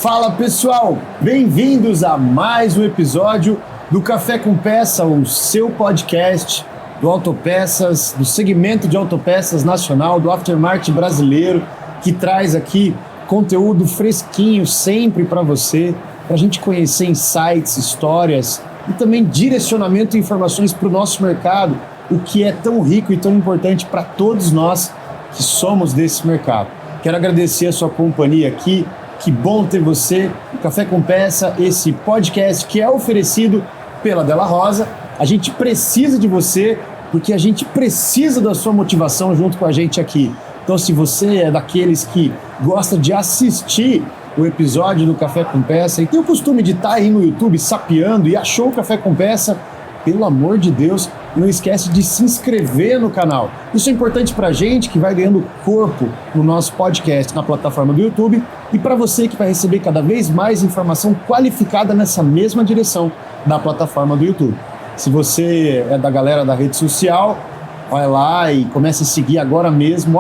Fala pessoal, bem-vindos a mais um episódio do Café com Peça, o seu podcast do Autopeças, do segmento de autopeças nacional, do aftermarket brasileiro, que traz aqui conteúdo fresquinho sempre para você, para a gente conhecer insights, histórias e também direcionamento e informações para o nosso mercado, o que é tão rico e tão importante para todos nós que somos desse mercado. Quero agradecer a sua companhia aqui. Que bom ter você, o Café com Peça, esse podcast que é oferecido pela Della Rosa. A gente precisa de você, porque a gente precisa da sua motivação junto com a gente aqui. Então, se você é daqueles que gosta de assistir o episódio do Café com Peça e tem o costume de estar aí no YouTube sapeando e achou o Café com Peça, pelo amor de Deus, não esquece de se inscrever no canal. Isso é importante para a gente que vai ganhando corpo no nosso podcast na plataforma do YouTube e para você que vai receber cada vez mais informação qualificada nessa mesma direção da plataforma do YouTube. Se você é da galera da rede social, vai lá e comece a seguir agora mesmo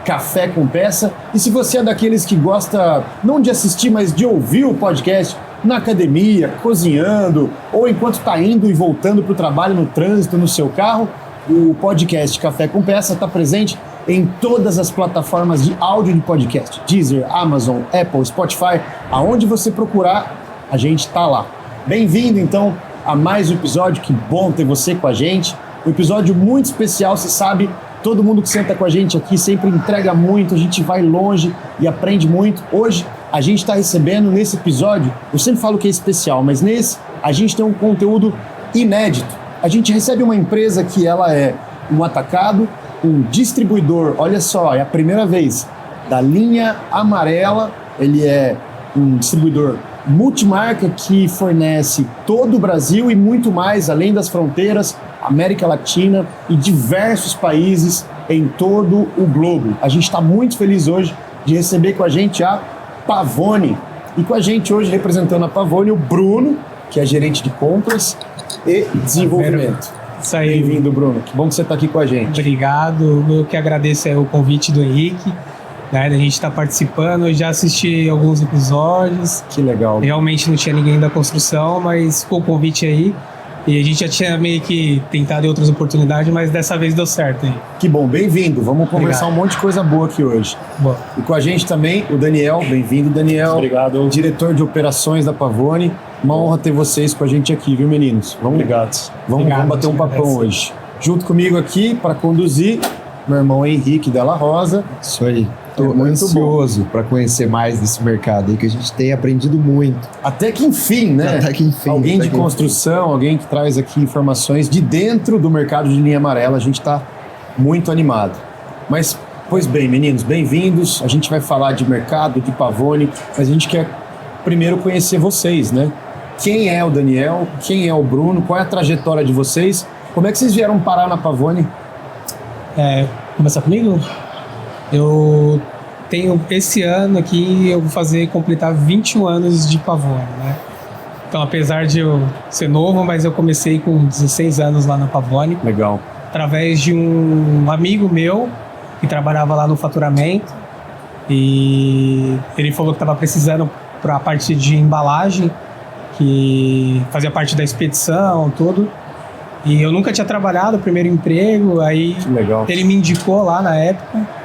@Café com Peça. E se você é daqueles que gosta não de assistir, mas de ouvir o podcast na academia, cozinhando, ou enquanto está indo e voltando para o trabalho, no trânsito, no seu carro, o podcast Café com Peça está presente em todas as plataformas de áudio de podcast, Deezer, Amazon, Apple, Spotify, aonde você procurar, a gente está lá. Bem-vindo, então, a mais um episódio, que bom ter você com a gente, um episódio muito especial, você sabe, todo mundo que senta com a gente aqui sempre entrega muito, a gente vai longe e aprende muito. Hoje, a gente está recebendo nesse episódio, eu sempre falo que é especial, mas nesse a gente tem um conteúdo inédito. A gente recebe uma empresa que ela é um atacado, um distribuidor, olha só, é a primeira vez, da linha amarela, ele é um distribuidor multimarca que fornece todo o Brasil e muito mais, além das fronteiras, América Latina e diversos países em todo o globo. A gente está muito feliz hoje de receber com a gente a Pavone. E com a gente hoje, representando a Pavone, o Bruno, que é gerente de compras e desenvolvimento. Isso aí. Bem-vindo, Bruno. Que bom que você está aqui com a gente. Obrigado. Eu que agradeço o convite do Henrique, né, da gente estar participando. Eu já assisti alguns episódios. Que legal. Realmente não tinha ninguém da construção, mas ficou o convite aí. E a gente já tinha meio que tentado em outras oportunidades, mas dessa vez deu certo aí. Que bom, bem-vindo. Vamos conversar um monte de coisa boa aqui hoje. Boa. E com a gente também o Daniel. Bem-vindo, Daniel. Obrigado. Diretor de operações da Pavone. Uma honra ter vocês com a gente aqui, viu, meninos? Obrigado. Vamos bater um papão hoje. Junto comigo aqui, para conduzir, meu irmão Henrique Della Rosa. Isso aí. Estou ansioso para conhecer mais desse mercado aí, que a gente tem aprendido muito. Até que enfim, né? Até que enfim. Alguém de construção, alguém que traz aqui informações de dentro do mercado de linha amarela, a gente está muito animado. Mas, pois bem, meninos, bem-vindos. A gente vai falar de mercado, de Pavone, mas a gente quer primeiro conhecer vocês, né? Quem é o Daniel? Quem é o Bruno? Qual é a trajetória de vocês? Como é que vocês vieram parar na Pavone? Começar comigo? Eu tenho, esse ano aqui, eu vou completar 21 anos de Pavone, né? Então, apesar de eu ser novo, mas eu comecei com 16 anos lá na Pavone. Legal. Através de um amigo meu que trabalhava lá no faturamento. E ele falou que estava precisando para a parte de embalagem, que fazia parte da expedição, tudo. E eu nunca tinha trabalhado, primeiro emprego, aí ele me indicou lá na época.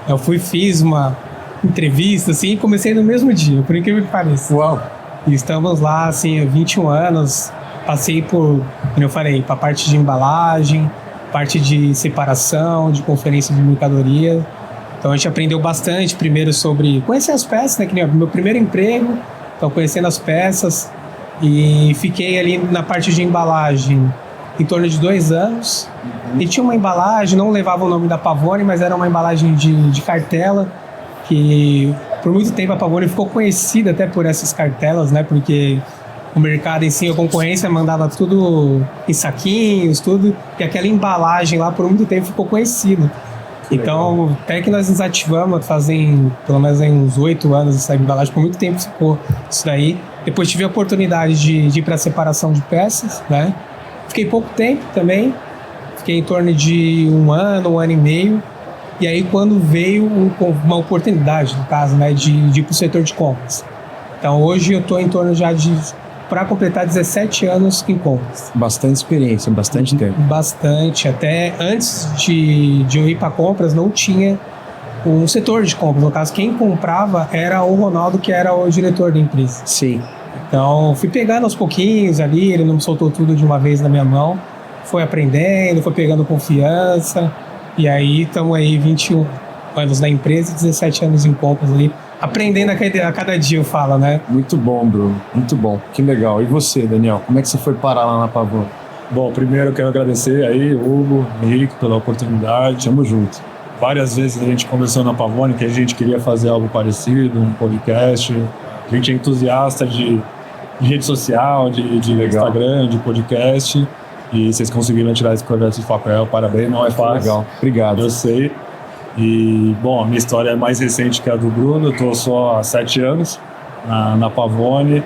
Eu fiz uma entrevista, assim, e comecei no mesmo dia, por incrível que pareça. Uau! E estamos lá, assim, há 21 anos, passei por, como eu falei, para a parte de embalagem, parte de separação, de conferência de mercadoria. Então a gente aprendeu bastante, primeiro sobre conhecer as peças, né, que nem o meu primeiro emprego, então conhecendo as peças, e fiquei ali na parte de embalagem em torno de 2 anos. E tinha uma embalagem, não levava o nome da Pavone, mas era uma embalagem de cartela, que por muito tempo a Pavone ficou conhecida até por essas cartelas, né? Porque o mercado em si, a concorrência mandava tudo em saquinhos, tudo, e aquela embalagem lá por muito tempo ficou conhecida. Então, até que nós desativamos, fazem pelo menos uns 8 anos essa embalagem, por muito tempo ficou isso daí. Depois tive a oportunidade de ir para a separação de peças, né? Fiquei pouco tempo também, fiquei em torno de 1 ano e meio. E aí quando veio uma oportunidade, no caso, né, de ir para o setor de compras. Então hoje eu estou em torno já de, para completar 17 anos em compras. Bastante experiência, bastante tempo. Bastante. Até antes de eu ir para compras, não tinha um setor de compras. No caso, quem comprava era o Ronaldo, que era o diretor da empresa. Sim. Então, fui pegando aos pouquinhos ali, ele não me soltou tudo de uma vez na minha mão. Foi aprendendo, foi pegando confiança. E aí, estamos aí 21 anos na empresa e 17 anos em compras ali. Aprendendo a cada dia, eu falo, né? Muito bom, Bruno. Muito bom. Que legal. E você, Daniel? Como é que você foi parar lá na Pavone? Bom, primeiro eu quero agradecer aí, Hugo, Henrique, pela oportunidade. Tamo junto. Várias vezes a gente conversou na Pavone que a gente queria fazer algo parecido, um podcast. A gente é entusiasta de rede social, de Instagram, de podcast. E vocês conseguiram tirar esse projeto de papel. Parabéns, não é fácil. Legal. Obrigado. Eu sei. E, bom, a minha história é mais recente que a do Bruno. Eu estou só há 7 anos na Pavone.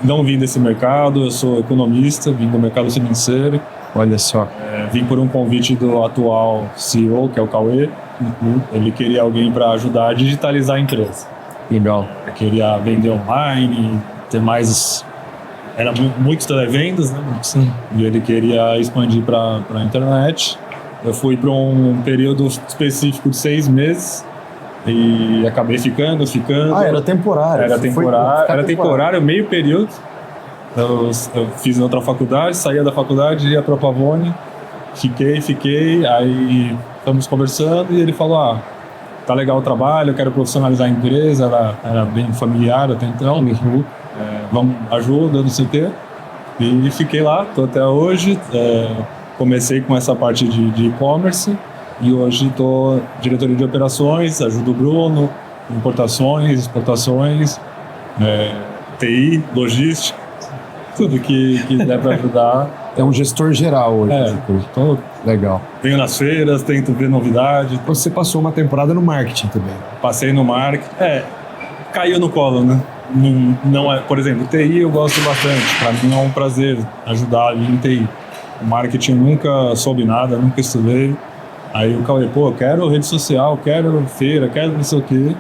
Não vim desse mercado, eu sou economista, vim do mercado financeiro. Olha só. Vim por um convite do atual CEO, que é o Cauê. Ele queria alguém para ajudar a digitalizar a empresa. Legal. Eu queria vender online, ter mais... Era muitos televendas, né? Sim. E ele queria expandir para a internet. Eu fui para um período específico de 6 meses e acabei ficando. Ah, era temporário. Era temporário, meio período. Eu fiz outra faculdade, saía da faculdade, ia para a Pavone, fiquei, aí estamos conversando e ele falou, tá legal o trabalho, eu quero profissionalizar a empresa, era bem familiar até então, vamos, ajuda, não sei o quê. E fiquei lá, tô até hoje, comecei com essa parte de e-commerce e hoje estou diretoria de operações, ajudo o Bruno, importações, exportações, TI, logística, tudo que der para ajudar. É um gestor geral hoje. Tô, legal. Venho nas feiras, tento ver novidade. Você passou uma temporada no marketing também. Passei no marketing. Caiu no colo, né? Não é, por exemplo, TI eu gosto bastante. Para mim é um prazer ajudar ali em TI. O marketing nunca soube nada, nunca estudei. Aí o Cauê, eu quero rede social, quero feira, quero não sei o quê.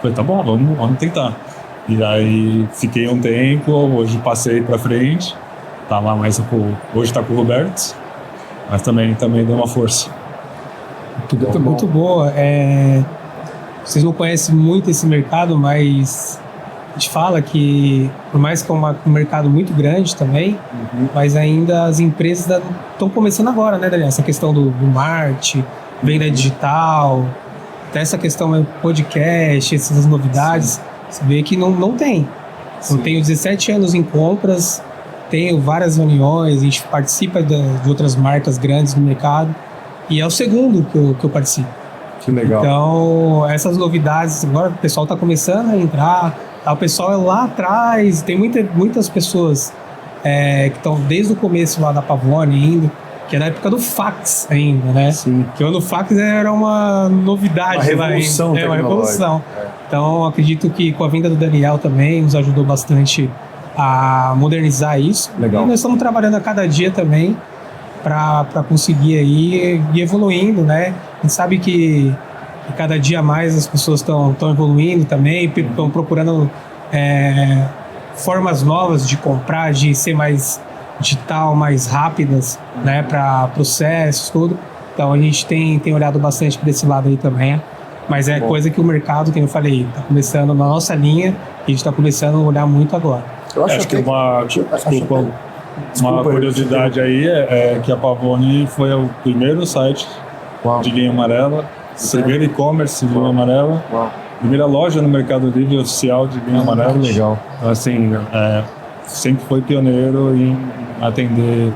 Falei, tá bom, vamos tentar. E aí fiquei um tempo, hoje passei para frente. Tá lá mais hoje tá com o Roberto, mas também deu uma força. Muito boa. Vocês não conhecem muito esse mercado, mas a gente fala que, por mais que é um mercado muito grande também, mas ainda as empresas estão começando agora, né, Daniel? Essa questão do marketing, venda digital, até essa questão do podcast, essas novidades, você vê que não tem. Eu tenho 17 anos em compras, tenho várias reuniões, a gente participa de outras marcas grandes no mercado, e é o segundo que eu participo. Que legal. Então, essas novidades, agora o pessoal está começando a entrar, o pessoal é lá atrás, tem muitas pessoas que estão desde o começo lá da Pavone ainda, que é na época do fax ainda, né? Sim. Que quando o fax era uma novidade. Uma revolução. Uma revolução. Então, acredito que com a vinda do Daniel também nos ajudou bastante a modernizar isso. Legal. E nós estamos trabalhando a cada dia também para conseguir aí ir evoluindo, né? A gente sabe que cada dia mais as pessoas estão evoluindo também, estão procurando formas novas de comprar, de ser mais digital, mais rápidas, né? Para processos, tudo. Então a gente tem olhado bastante para esse lado aí também. Mas é coisa que o mercado, como eu falei, está começando na nossa linha e a gente está começando a olhar muito agora. Eu acho que uma curiosidade aí é que a Pavone foi o primeiro site de linha amarela, primeiro e-commerce de linha amarela, primeira loja no Mercado Livre oficial de linha amarela. Legal. Então, assim, sempre foi pioneiro em atender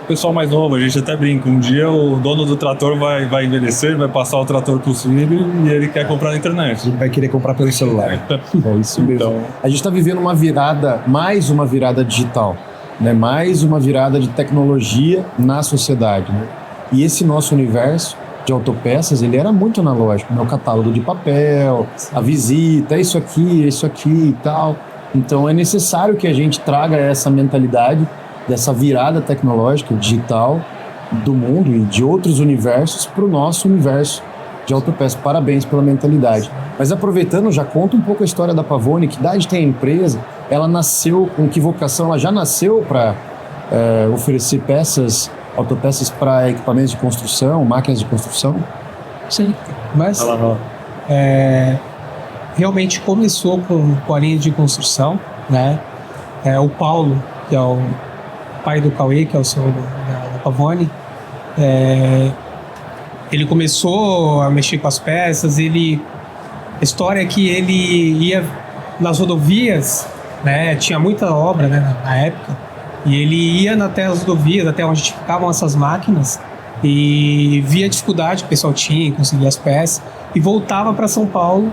o pessoal mais novo. A gente até brinca, um dia o dono do trator vai envelhecer, vai passar o trator pro filho e ele quer comprar na internet. Ele vai querer comprar pelo celular. É isso mesmo. Então, a gente está vivendo mais uma virada digital, né? Mais uma virada de tecnologia na sociedade, né? E esse nosso universo de autopeças, ele era muito analógico, né? O catálogo de papel, a visita, isso aqui e tal. Então é necessário que a gente traga essa mentalidade dessa virada tecnológica, digital do mundo e de outros universos para o nosso universo de autopeças. Parabéns pela mentalidade. Mas aproveitando, já conta um pouco a história da Pavone, que idade tem a empresa, ela nasceu, com que vocação ela já nasceu para oferecer autopeças para equipamentos de construção, máquinas de construção? Sim, mas realmente começou com a linha de construção, né? O Paulo, que é o pai do Cauê, que é o senhor da Pavone, ele começou a mexer com as peças. A história é que ele ia nas rodovias, né? Tinha muita obra, né, na época, e ele ia até as rodovias, até onde ficavam essas máquinas, e via a dificuldade que o pessoal tinha em conseguir as peças, e voltava para São Paulo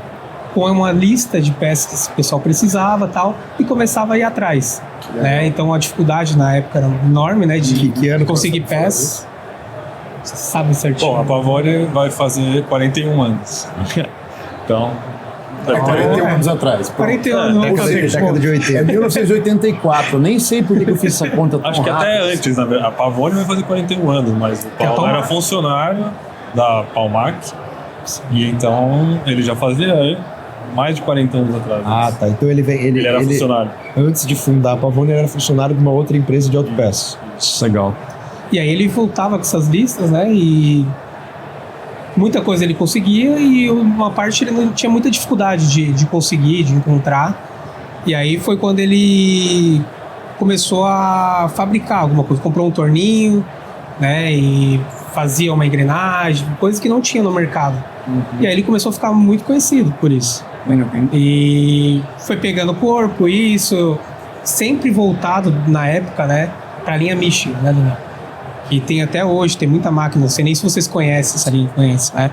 com uma lista de peças que o pessoal precisava, tal, e começava a ir atrás, né? Então a dificuldade na época era enorme, né, de conseguir peças. Você sabe certinho. Bom, a Pavone vai fazer 41 anos. Então, 41 anos atrás. 41 anos. Década de 80. É 1984, nem sei por que eu fiz essa conta tão acho que rápido. até antes, na verdade. A Pavone vai fazer 41 anos, mas o Paulo era funcionário da Palmac, e então ele já fazia mais de 40 anos atrás. Ah, tá. Então ele era funcionário. Antes de fundar a Pavone, ele era funcionário de uma outra empresa de autopeças. Legal. E aí ele voltava com essas listas, né? E muita coisa ele conseguia e uma parte ele não tinha muita dificuldade de conseguir, de encontrar. E aí foi quando ele começou a fabricar alguma coisa. Comprou um torninho, né? E fazia uma engrenagem, coisa que não tinha no mercado. E aí ele começou a ficar muito conhecido por isso. E foi pegando corpo, isso, sempre voltado na época, né? Pra linha Michelin, né, Daniel? Que tem até hoje, tem muita máquina, não sei nem se vocês conhecem, se a gente conhece, né?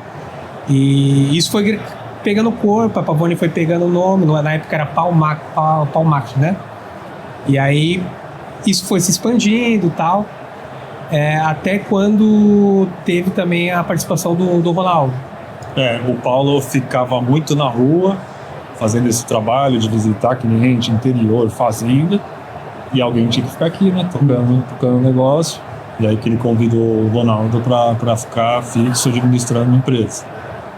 E isso foi pegando corpo, a Pavone foi pegando o nome, na época era Palmac, né? E aí isso foi se expandindo e tal, até quando teve também a participação do Ronaldo. O Paulo ficava muito na rua, fazendo esse trabalho de visitar cliente, interior, fazenda, e alguém tinha que ficar aqui, né? Tocando o negócio. E aí que ele convidou o Ronaldo para ficar fixo administrando a empresa.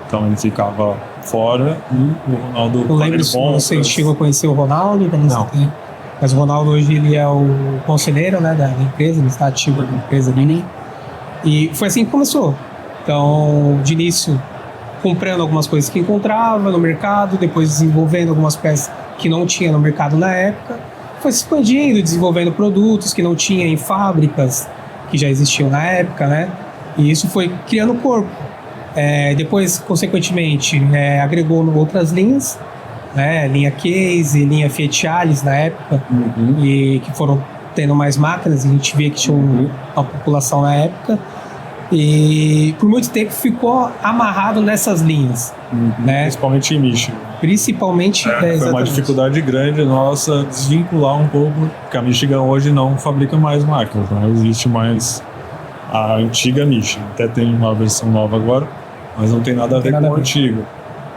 Então ele ficava fora e o Ronaldo... Eu lembro se você chegou a conhecer o Ronaldo? Não. Mas o Ronaldo hoje ele é o conselheiro, né, da empresa, ele está ativo na empresa ali. E foi assim que começou. Então, de início, comprando algumas coisas que encontrava no mercado, depois desenvolvendo algumas peças que não tinha no mercado na época, foi se expandindo, desenvolvendo produtos que não tinha em fábricas que já existiam na época, né? E isso foi criando corpo. Depois, consequentemente, agregou outras linhas, né? Linha Case, linha Fiat Alice na época, e que foram tendo mais máquinas, e a gente via que tinha uma população na época. E por muito tempo ficou amarrado nessas linhas, né? Principalmente em Michelin. Principalmente, foi uma dificuldade grande nossa desvincular um pouco, porque a Michelin hoje não fabrica mais máquinas, não existe mais a antiga Michelin. Até tem uma versão nova agora, mas não tem nada a ver com a antiga.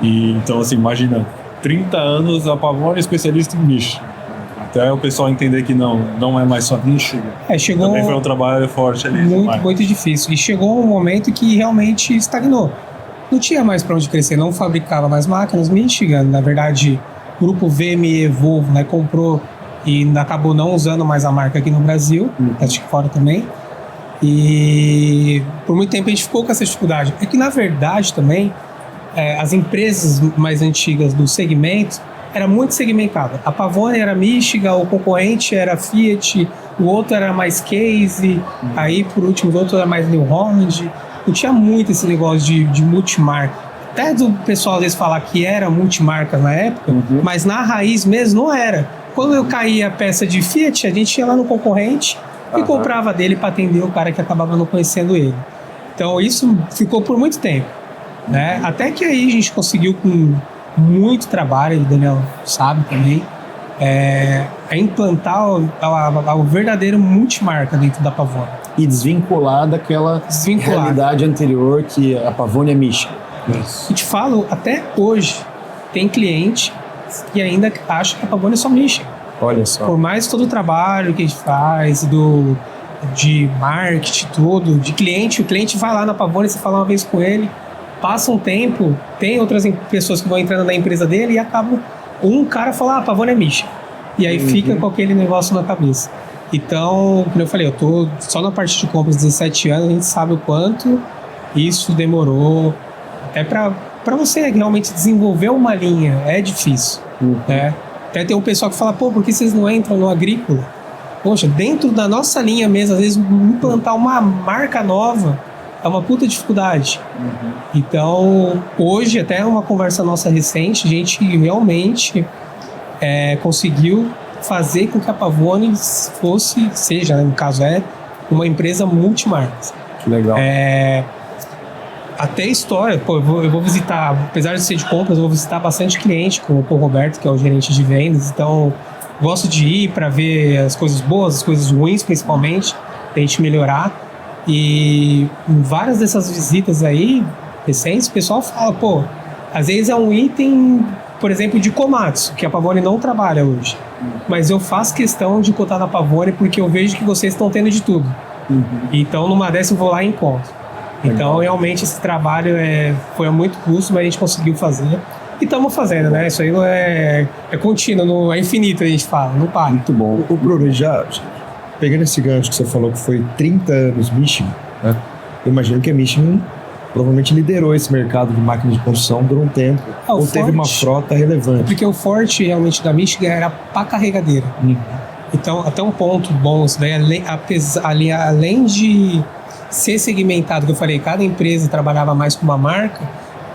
E então, assim, imagina, 30 anos a Pavone é especialista em Michelin. Até o pessoal entender que não é mais só Michelin. Chegou também foi um trabalho forte ali. Muito difícil. E chegou um momento que realmente estagnou. Não tinha mais para onde crescer, não fabricava mais máquinas. Michigan, na verdade, o grupo VME Volvo, né, comprou e acabou não usando mais a marca aqui no Brasil, acho que fora também. E por muito tempo a gente ficou com essa dificuldade. É que, na verdade, também, as empresas mais antigas do segmento era muito segmentado. A Pavone era Michigan, o concorrente era Fiat, o outro era mais Case, aí por último o outro era mais New Holland. Não tinha muito esse negócio de multimarca. Até do pessoal às vezes falar que era multimarca na época, mas na raiz mesmo não era. Quando eu caía a peça de Fiat, a gente ia lá no concorrente e comprava dele para atender o cara que acabava não conhecendo ele. Então isso ficou por muito tempo, né? Até que aí a gente conseguiu com muito trabalho, o Daniel sabe também, implantar o verdadeiro multimarca dentro da Pavone. E desvincular daquela realidade anterior que a Pavone é Michelin. E te falo, até hoje tem cliente que ainda acha que a Pavone é só Michelin. Olha só. Por mais todo o trabalho que a gente faz, de marketing, tudo, de cliente, o cliente vai lá na Pavone, você fala uma vez com ele, passa um tempo, tem outras pessoas que vão entrando na empresa dele e acabam, um cara fala, Pavone é Michelin. E aí fica com aquele negócio na cabeça. Então, como eu falei, eu tô só na parte de compras 17 anos, a gente sabe o quanto isso demorou. Até para você realmente desenvolver uma linha, é difícil. Né? Até tem um pessoal que fala, por que vocês não entram no agrícola? Poxa, dentro da nossa linha mesmo, às vezes implantar uma marca nova é uma puta dificuldade. Então, hoje, até uma conversa nossa recente, a gente realmente conseguiu fazer com que a Pavone seja, né, no caso uma empresa multimarcas. Que legal. Até história, eu vou visitar, apesar de ser de compras, eu vou visitar bastante cliente com o Roberto, que é o gerente de vendas, então gosto de ir para ver as coisas boas, as coisas ruins principalmente, pra gente melhorar. E em várias dessas visitas aí, recentes, o pessoal fala, às vezes é um item, por exemplo, de Komatsu, que a Pavone não trabalha hoje. Mas eu faço questão de cotar na Pavone porque eu vejo que vocês estão tendo de tudo. Então, numa dessa eu vou lá e encontro. Então, realmente, esse trabalho foi a muito custo, mas a gente conseguiu fazer. E estamos fazendo, né? Isso aí não é contínuo, é infinito, a gente fala, não para. Muito bom. O Bruno, já pegando esse gancho que você falou que foi 30 anos Michelin, né? Eu imagino que a Michelin provavelmente liderou esse mercado de máquina de construção por um tempo, ou teve uma frota relevante. Porque o forte realmente da Michelin era a pá carregadeira. Então, até um ponto bom, isso daí, além de ser segmentado, que eu falei, cada empresa trabalhava mais com uma marca,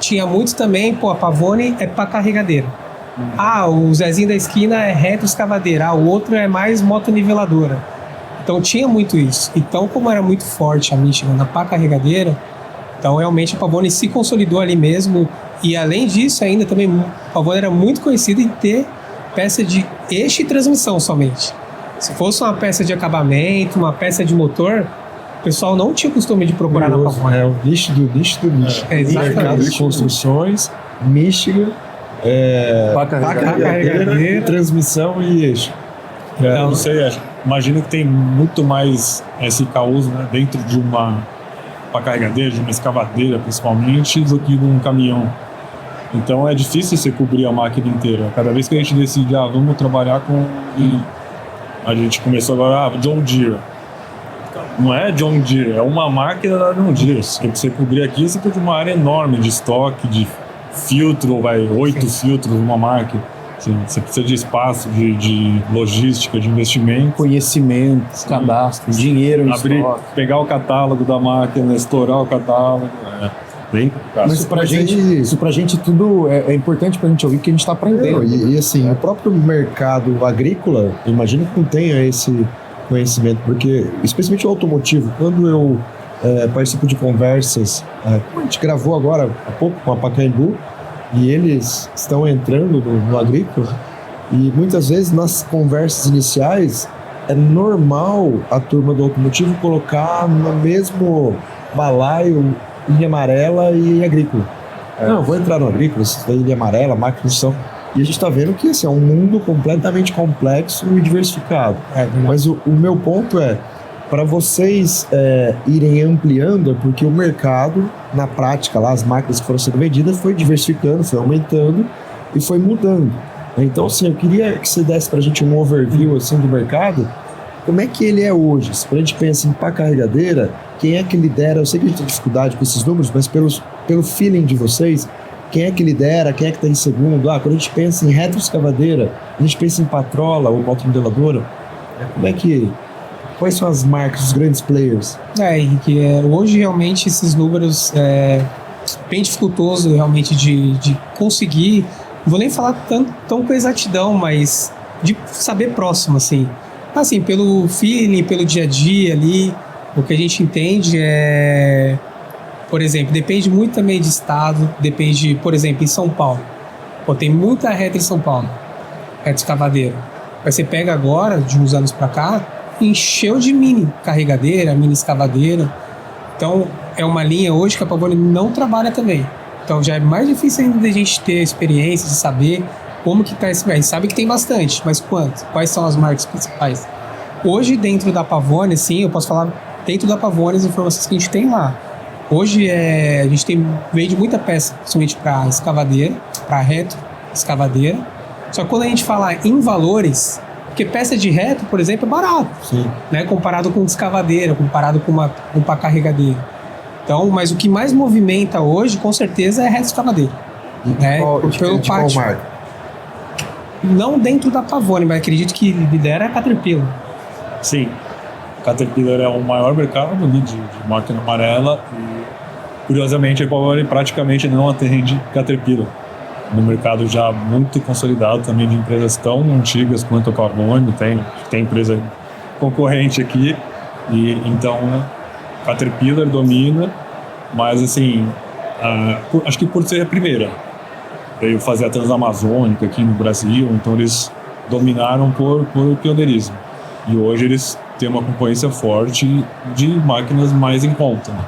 tinha muito também, a Pavone é pá carregadeira. O Zezinho da esquina é retroescavadeira, o outro é mais motoniveladora. Então tinha muito isso. Então, como era muito forte a Michelin na pá carregadeira, então realmente a Pavone se consolidou ali mesmo. E além disso, ainda também a Pavone era muito conhecida em ter peça de eixo e transmissão somente. Se fosse uma peça de acabamento, uma peça de motor, o pessoal não tinha costume de procurar na Pavone. É o nicho do nicho. Exatamente. De construções, Michelin, Pá carregadeira, transmissão e eixo. Não sei, imagino que tem muito mais esse caos, né, dentro de uma carregadeira, de uma escavadeira principalmente, do que de um caminhão. Então é difícil você cobrir a máquina inteira. Cada vez que a gente decide, vamos trabalhar com... A gente começou agora, John Deere. Não é John Deere, é uma máquina da John Deere. Se você cobrir aqui, você tem uma área enorme de estoque, de filtro, 8 filtros numa máquina. Você precisa de espaço, de logística, de investimento. Conhecimento, cadastro, dinheiro em estoque. Pegar o catálogo da máquina, estourar o catálogo. Bem complicado. Mas isso pra gente tudo é importante pra gente ouvir, que a gente tá aprendendo. E assim, o próprio mercado agrícola, imagino que não tenha esse conhecimento, porque, especialmente o automotivo, quando eu participo de conversas, a gente gravou agora há pouco com a Pacaembu, e eles estão entrando no agrícola, e muitas vezes nas conversas iniciais é normal a turma do automotivo colocar no mesmo balaio linha amarela e agrícola. Não, vou entrar no agrícola, linha amarela, máquina de construção. E a gente está vendo que é um mundo completamente complexo e diversificado. Mas o meu ponto para vocês irem ampliando, porque o mercado, na prática, lá, as máquinas que foram sendo vendidas, foi diversificando, foi aumentando e foi mudando. Então, assim, eu queria que você desse para a gente um overview assim, do mercado, como é que ele é hoje. Se a gente pensa em pá carregadeira, quem é que lidera? Eu sei que a gente tem dificuldade com esses números, mas pelo feeling de vocês, quem é que lidera, quem é que está em segundo? Quando a gente pensa em retroescavadeira, a gente pensa em patrola ou motomodeladora, quais são as marcas, os grandes players? Henrique, hoje realmente esses números bem dificultoso realmente de conseguir, não vou nem falar tão com exatidão, mas de saber próximo, assim. Assim, pelo feeling, pelo dia a dia ali, o que a gente entende por exemplo, depende muito também de estado, depende, por exemplo, em São Paulo. Tem muita reta em São Paulo, reta escavadeira. Aí você pega agora, de uns anos pra cá, encheu de mini carregadeira, mini escavadeira. Então, é uma linha hoje que a Pavone não trabalha também. Então, já é mais difícil ainda de a gente ter a experiência de saber como que tá esse... A gente sabe que tem bastante, mas quanto? Quais são as marcas principais? Hoje, dentro da Pavone, sim, eu posso falar dentro da Pavone as informações que a gente tem lá. Hoje a gente vende muita peça, principalmente para escavadeira, para reto, escavadeira. Só que quando a gente fala em valores, porque peça de reto, por exemplo, é barato, né? Comparado com escavadeira, comparado com uma carregadeira. Então, mas o que mais movimenta hoje, com certeza, é reto escavadeira. Né? Pelo pátio. Não dentro da Pavone, mas acredito que lidera a Caterpillar. Sim. Caterpillar é o maior mercado de máquina amarela e, curiosamente, a Pavone praticamente não atende Caterpillar. No mercado já muito consolidado também de empresas tão antigas quanto a Pavone, tem empresa concorrente aqui, e então Caterpillar domina, mas assim, acho que por ser a primeira, veio fazer a Transamazônica aqui no Brasil, então eles dominaram por pioneirismo. E hoje eles têm uma concorrência forte de máquinas mais em conta. Né?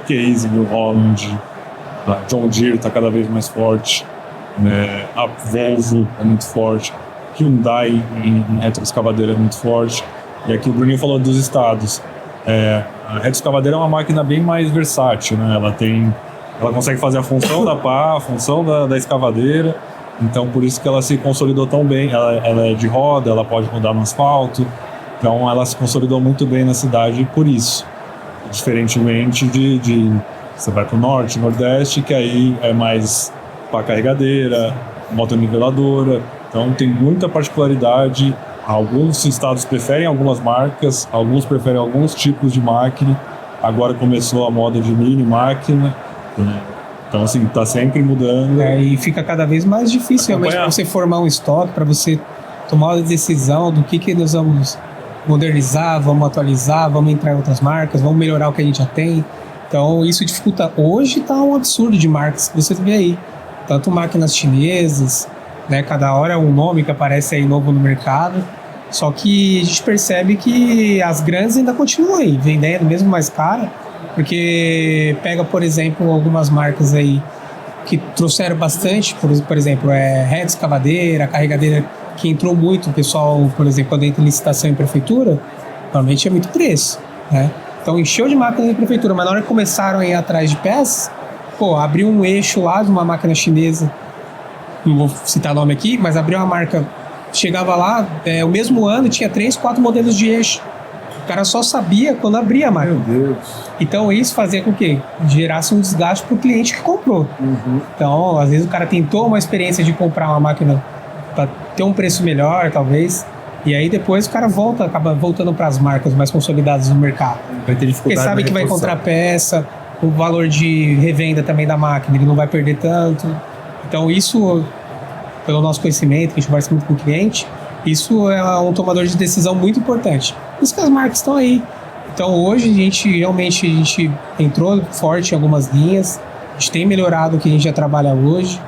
Case, New Holland, a John Deere está cada vez mais forte, né? A Volvo é muito forte, Hyundai em retroescavadeira é muito forte. E aqui o Bruninho falou dos estados. A retroescavadeira é uma máquina bem mais versátil, né? Ela consegue fazer a função da pá, a função da escavadeira. Então, por isso que ela se consolidou tão bem. Ela é de roda, ela pode rodar no asfalto. Então, ela se consolidou muito bem na cidade por isso. Diferentemente de você vai para o norte, nordeste, que aí é mais pá carregadeira, motoniveladora. Então, tem muita particularidade. Alguns estados preferem algumas marcas, alguns preferem alguns tipos de máquina. Agora começou a moda de mini máquina. Então, assim, tá sempre mudando. E fica cada vez mais difícil realmente para você formar um estoque, para você tomar a decisão do que nós vamos modernizar, vamos atualizar, vamos entrar em outras marcas, vamos melhorar o que a gente já tem. Então, isso dificulta. Hoje tá um absurdo de marcas que você vê aí. Tanto máquinas chinesas, né? Cada hora é um nome que aparece aí novo no mercado. Só que a gente percebe que as grandes ainda continuam aí, vendendo mesmo mais caro. Porque pega, por exemplo, algumas marcas aí que trouxeram bastante, por exemplo, reto escavadeira, carregadeira, que entrou muito, o pessoal, por exemplo, quando entra em licitação em prefeitura, normalmente é muito preço, né? Então encheu de máquina em prefeitura, mas na hora que começaram a ir atrás de peças, abriu um eixo lá de uma máquina chinesa, não vou citar nome aqui, mas abriu uma marca, chegava lá, o mesmo ano tinha 3, 4 modelos de eixo. O cara só sabia quando abria a máquina. Meu Deus. Então isso fazia com que gerasse um desgaste para o cliente que comprou. Então, às vezes o cara tentou uma experiência de comprar uma máquina para ter um preço melhor, talvez, e aí depois o cara acaba voltando para as marcas mais consolidadas no mercado. Vai ter dificuldade. Porque sabe que vai encontrar peça, o valor de revenda também da máquina, ele não vai perder tanto. Então isso, pelo nosso conhecimento, que a gente conversa muito com o cliente, isso é um tomador de decisão muito importante. Por isso que as marcas estão aí. Então hoje a gente entrou forte em algumas linhas, a gente tem melhorado o que a gente já trabalha hoje.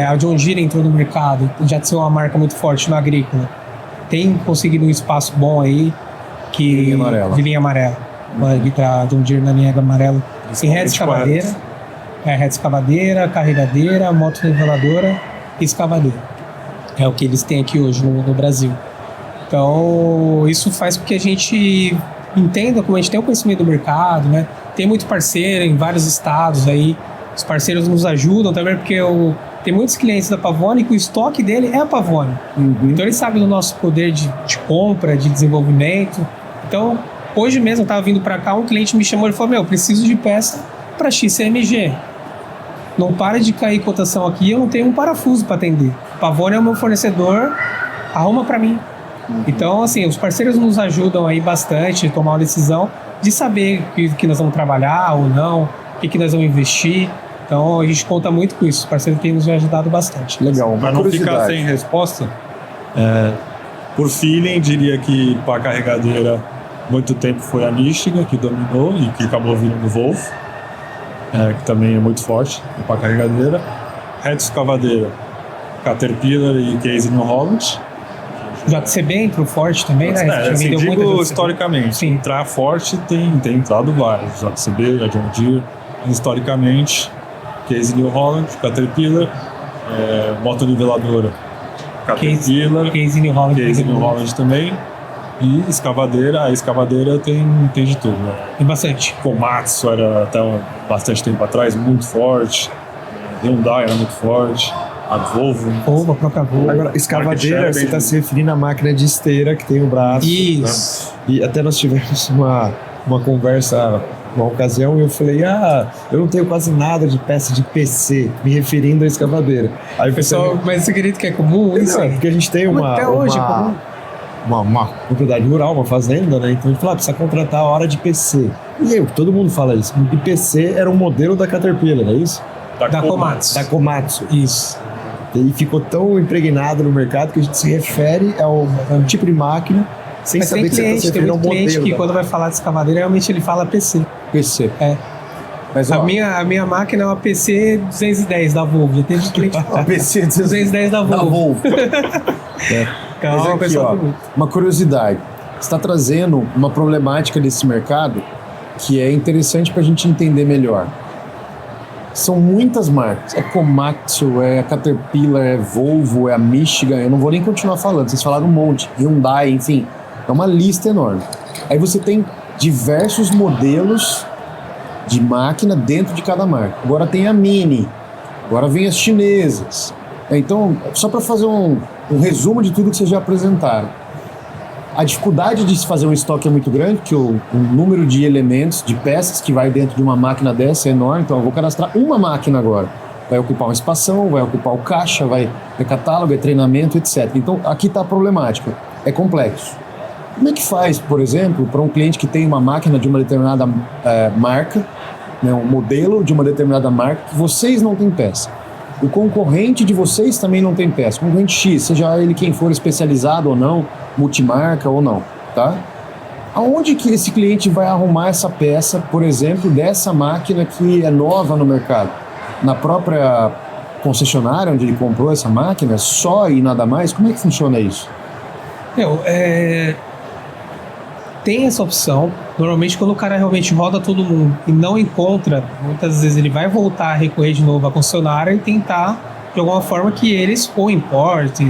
A John Deere entrou no mercado, já de ser uma marca muito forte no agrícola. Tem conseguido um espaço bom aí, de linha amarela. A John Deere na linha amarela. Tem reto escavadeira, carregadeira, motoniveladora e escavadeira. É o que eles têm aqui hoje no Brasil. Então, isso faz com que a gente entenda como a gente tem o conhecimento do mercado, né? Tem muito parceiro em vários estados aí. Os parceiros nos ajudam também, porque tem muitos clientes da Pavone que o estoque dele é a Pavone. Então, eles sabem do nosso poder de compra, de desenvolvimento. Então, hoje mesmo eu estava vindo para cá, um cliente me chamou e falou: eu preciso de peça para XCMG. Não para de cair cotação aqui, eu não tenho um parafuso para atender. Pavone é o meu fornecedor, arruma para mim. Então, assim, os parceiros nos ajudam aí bastante a tomar uma decisão de saber que nós vamos trabalhar ou não, o que nós vamos investir. Então, a gente conta muito com isso. Os parceiros têm nos ajudado bastante. Legal. Para não ficar sem resposta, por feeling, diria que para a carregadeira, muito tempo foi a Michigan que dominou e que acabou virando Volvo, que também é muito forte para a carregadeira. Reto escavadeira, Caterpillar e Case New Holland. JCB entrou forte também, né? Assim, digo historicamente, sim. Entrar forte tem entrado vários. JCB, a John Deere, historicamente, Case New Holland, Caterpillar, motoniveladora, Caterpillar, Case New Holland também. E escavadeira, a escavadeira tem de tudo, né? Tem bastante. Komatsu era até bastante tempo atrás muito forte, Hyundai era muito forte, a Volvo. A própria Volvo. Agora, escavadeira, você está se referindo à máquina de esteira que tem o braço. Isso. Né? E até nós tivemos uma conversa, uma ocasião, e eu falei, eu não tenho quase nada de peça de PC, me referindo à escavadeira. Aí o Pessoal, mas você acredita que é comum isso? Não, porque a gente tem Até hoje é comum. uma propriedade rural, uma fazenda, né? Então a gente fala, precisa contratar a hora de PC. E todo mundo fala isso. E PC era um modelo da Caterpillar, não é isso? Da Komatsu. Da Komatsu. Isso. E ficou tão impregnado no mercado que a gente se refere ao tipo de máquina sem Mas saber que você está se tem referindo ao muito cliente modelo. que da quando vai falar de escavadeira, realmente ele fala PC. PC. É. Mas, A minha máquina é uma PC 210 da Volvo. Já teve cliente que fala. PC 210 da da Volvo. Volvo. Calma, Mas aqui, pessoal. uma curiosidade. Você está trazendo uma problemática desse mercado que é interessante para a gente entender melhor. São muitas marcas. É Komatsu, é a Caterpillar, é Volvo, é a Michigan. Eu não vou nem continuar falando. Vocês falaram um monte. Hyundai, enfim. É uma lista enorme. Aí você tem diversos modelos de máquina dentro de cada marca. Agora tem a Mini. Agora vem as chinesas. Então, só para fazer um resumo de tudo que vocês já apresentaram. A dificuldade de se fazer um estoque é muito grande, porque o número de elementos, de peças que vai dentro de uma máquina dessa é enorme. Então eu vou cadastrar uma máquina agora. Vai ocupar uma espação, vai ocupar o caixa, vai ter catálogo, é treinamento, etc. Então aqui está a problemática. É complexo. Como é que faz, por exemplo, para um cliente que tem uma máquina de uma determinada marca, né, um modelo de uma determinada marca, que vocês não têm peça? O concorrente de vocês também não tem peça. O concorrente X, seja ele quem for especializado ou não, multimarca ou não, tá? Aonde que esse cliente vai arrumar essa peça, por exemplo, dessa máquina que é nova no mercado? Na própria concessionária onde ele comprou essa máquina, só e nada mais? Como é que funciona isso? Tem essa opção. Normalmente, quando o cara realmente roda todo mundo e não encontra, muitas vezes ele vai voltar a recorrer de novo à concessionária e tentar, de alguma forma, que eles ou importe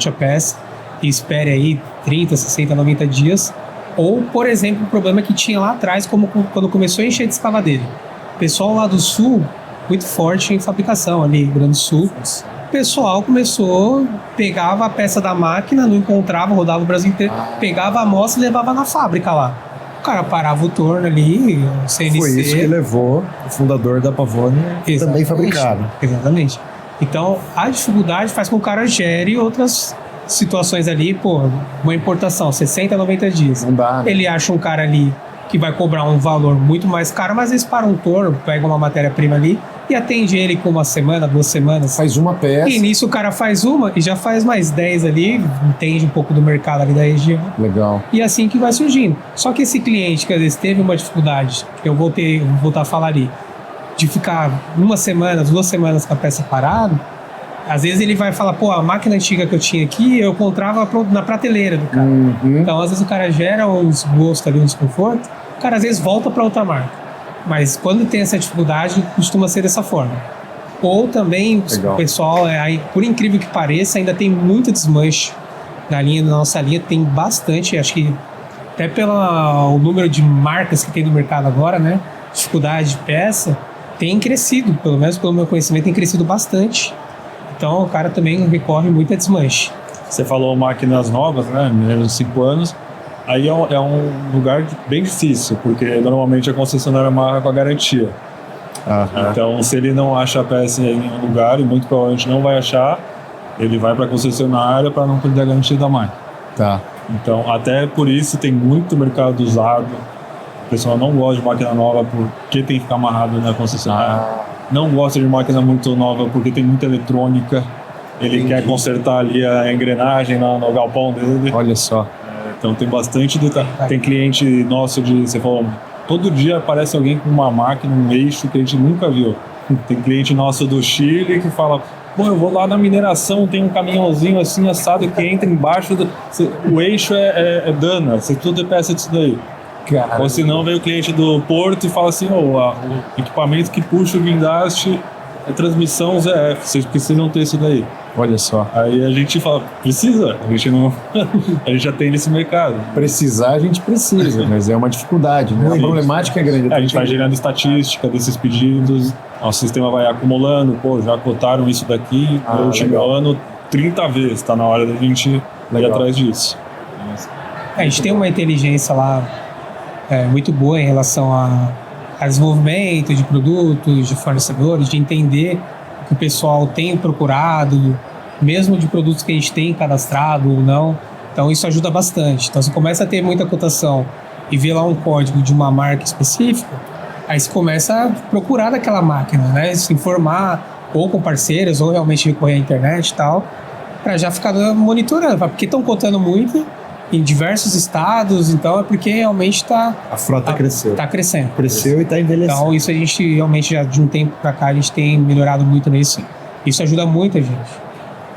a peça e espere aí 30, 60, 90 dias. Ou, por exemplo, o problema que tinha lá atrás, como quando começou a encher de escavadeira. O pessoal lá do Sul, muito forte em fabricação ali, Rio Grande do Sul. O pessoal começou, pegava a peça da máquina, não encontrava, rodava o Brasil inteiro, pegava a amostra e levava na fábrica lá. O cara parava o torno ali, o CNC. Foi isso que levou o fundador da Pavone também fabricar. Exatamente. Então, a dificuldade faz com que o cara gere outras situações ali, uma importação, 60, 90 dias. Não dá, né? Ele acha um cara ali que vai cobrar um valor muito mais caro, mas eles param um torno, pega uma matéria-prima ali e atende ele com uma semana, 2 semanas. Faz uma peça. E nisso o cara faz uma e já faz mais 10 ali, entende um pouco do mercado ali da região. Legal. E assim que vai surgindo. Só que esse cliente que às vezes teve uma dificuldade, que eu vou voltar a falar ali, de ficar 1 semana, 2 semanas com a peça parada, às vezes ele vai falar, a máquina antiga que eu tinha aqui, eu encontrava na prateleira do cara. Uhum. Então, às vezes o cara gera um desgosto ali, um desconforto, o cara às vezes volta para outra marca. Mas quando tem essa dificuldade, costuma ser dessa forma. Ou também, Legal. o pessoal, por incrível que pareça, ainda tem muito desmanche na nossa linha, tem bastante, acho que até pelo número de marcas que tem no mercado agora, né? Dificuldade de peça, tem crescido, pelo menos pelo meu conhecimento, tem crescido bastante. Então o cara também recorre muito a desmanche. Você falou máquinas novas, né? Menos de 5 anos. Aí é um lugar bem difícil, porque normalmente a concessionária amarra com a garantia. Então, se ele não acha a peça em nenhum lugar, e muito provavelmente não vai achar, ele vai para a concessionária para não perder a garantia da máquina. Tá. Então, até por isso tem muito mercado usado. O pessoal não gosta de máquina nova porque tem que ficar amarrado na concessionária. Não gosta de máquina muito nova porque tem muita eletrônica. Ele quer consertar ali a engrenagem no galpão dele. Olha só. Então tem bastante detalhe. Tem cliente nosso você falou, todo dia aparece alguém com uma máquina, um eixo que a gente nunca viu. Tem cliente nosso do Chile que fala, eu vou lá na mineração, tem um caminhãozinho assim assado que entra embaixo, o eixo é dana, você precisa ter peça disso daí. Cara. Ou se não, vem o cliente do Porto e fala assim, o equipamento que puxa o guindaste é transmissão ZF, vocês precisam ter isso daí. Olha só. Aí a gente fala, precisa, a gente não. A gente já tem nesse mercado. Precisar a gente precisa, mas é uma dificuldade, né? A problemática é grande. A gente vai gerando estatística desses pedidos, nosso sistema vai acumulando, pô, já cotaram isso daqui, no último legal. ano 30 vezes, tá na hora da gente ir Legal. atrás disso. A gente tem uma inteligência lá muito boa em relação a desenvolvimento de produtos, de fornecedores, de entender o que o pessoal tem procurado, mesmo de produtos que a gente tem cadastrado ou não. Então isso ajuda bastante. Então você começa a ter muita cotação e vê lá um código de uma marca específica, aí você começa a procurar daquela máquina, né? Se informar ou com parceiros ou realmente recorrer à internet e tal, para já ficar monitorando, porque estão cotando muito em diversos estados, então é porque realmente A frota cresceu. tá crescendo. Cresceu e está envelhecendo. Então isso a gente realmente já de um tempo para cá a gente tem melhorado muito nisso. Isso ajuda muito a gente.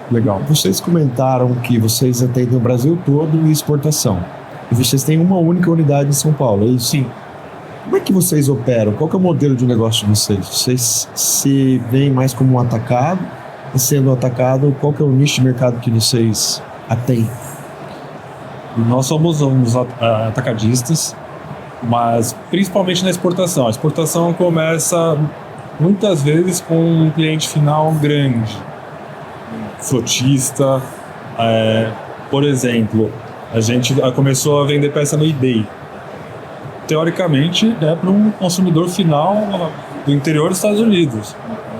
Legal. Vocês comentaram que vocês atendem o Brasil todo em exportação. E vocês têm uma única unidade em São Paulo, é isso? Sim. Como é que vocês operam? Qual que é o modelo de negócio de vocês? Vocês se veem mais como um atacado? E sendo um atacado, qual que é o nicho de mercado que vocês atendem? Nós somos uns atacadistas, mas principalmente na exportação. A exportação começa muitas vezes com um cliente final grande, frutista. Por exemplo, a gente começou a vender peça no eBay. Teoricamente é para um consumidor final do interior dos Estados Unidos,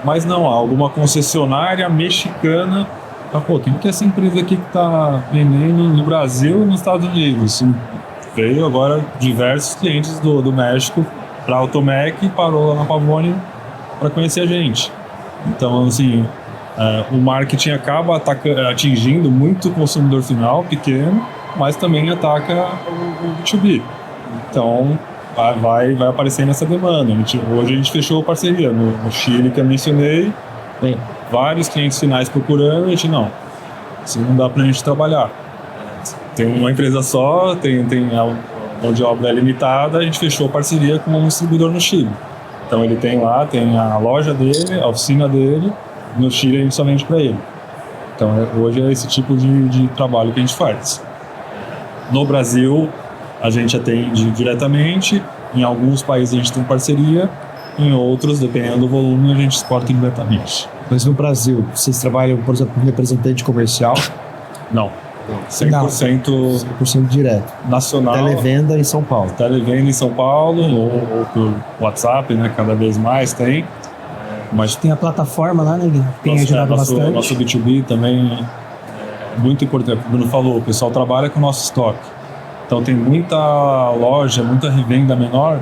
mas não, alguma concessionária mexicana. Pô, quem que é essa empresa aqui que está vendendo no Brasil e nos Estados Unidos? Veio agora diversos clientes do México para a Automec, parou lá na Pavone para conhecer a gente. Então, assim, o marketing acaba atingindo muito o consumidor final, pequeno, mas também ataca o B2B. Então, vai aparecendo essa demanda. Hoje a gente fechou parceria no Chile, que eu mencionei. Tem vários clientes finais procurando, a gente não. Assim não dá pra gente trabalhar. Tem uma empresa só, tem a mão de obra limitada, a gente fechou parceria com um distribuidor no Chile. Então ele tem lá, tem a loja dele, a oficina dele, no Chile a gente só vende para ele. Então hoje é esse tipo de trabalho que a gente faz. No Brasil, a gente atende diretamente, em alguns países a gente tem parceria, em outros, dependendo do volume, a gente exporta diretamente. Mas no Brasil, vocês trabalham, por exemplo, com representante comercial? Não. 100% 100% direto. nacional. Televenda em São Paulo. Televenda em São Paulo, ou por WhatsApp, né? Cada vez mais tem. Mas Tem a plataforma lá, né, Gui? Tem ajudado bastante. Nosso B2B também é muito importante. O Bruno falou, o pessoal trabalha com o nosso estoque. Então tem muita loja, muita revenda menor.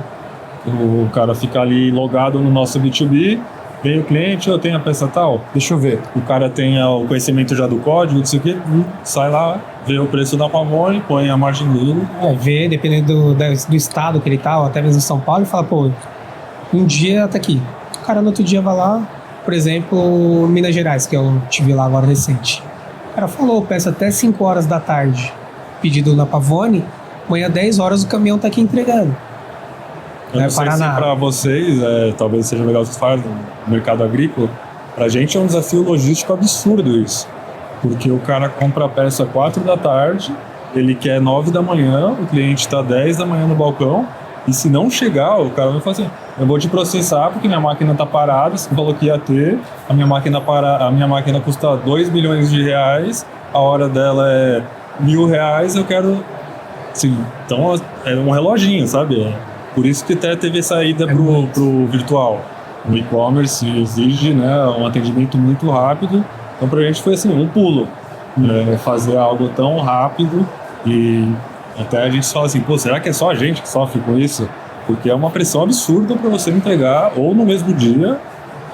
O cara fica ali logado no nosso B2B, vem o cliente, eu tenho a peça tal, deixa eu ver. O cara tem o conhecimento já do código, não sei o quê, sai lá, vê o preço da Pavone, põe a margem dele. Vê, dependendo do estado que ele tá, ou até mesmo em São Paulo, e fala, pô, um dia tá aqui. O cara no outro dia vai lá, por exemplo, Minas Gerais, que eu tive lá agora recente. O cara falou, peça até 5 horas da tarde, pedido na Pavone, amanhã 10 horas o caminhão tá aqui entregando. Eu não sei se para vocês, talvez seja legal vocês falarem no mercado agrícola, pra gente é um desafio logístico absurdo isso. Porque o cara compra a peça 4 da tarde, ele quer 9 da manhã, o cliente está 10 da manhã no balcão, e se não chegar, o cara vai fazer, eu vou te processar porque minha máquina está parada, você falou que ia ter, a minha máquina custa 2 milhões de reais, a hora dela é R$1.000, eu quero... Assim, então é um reloginho, sabe? Por isso que até teve essa ida pro virtual. O e-commerce exige, né, um atendimento muito rápido. Então pra gente foi assim, um pulo. Fazer algo tão rápido e até a gente fala assim, pô, será que é só a gente que sofre com isso? Porque é uma pressão absurda para você entregar ou no mesmo dia.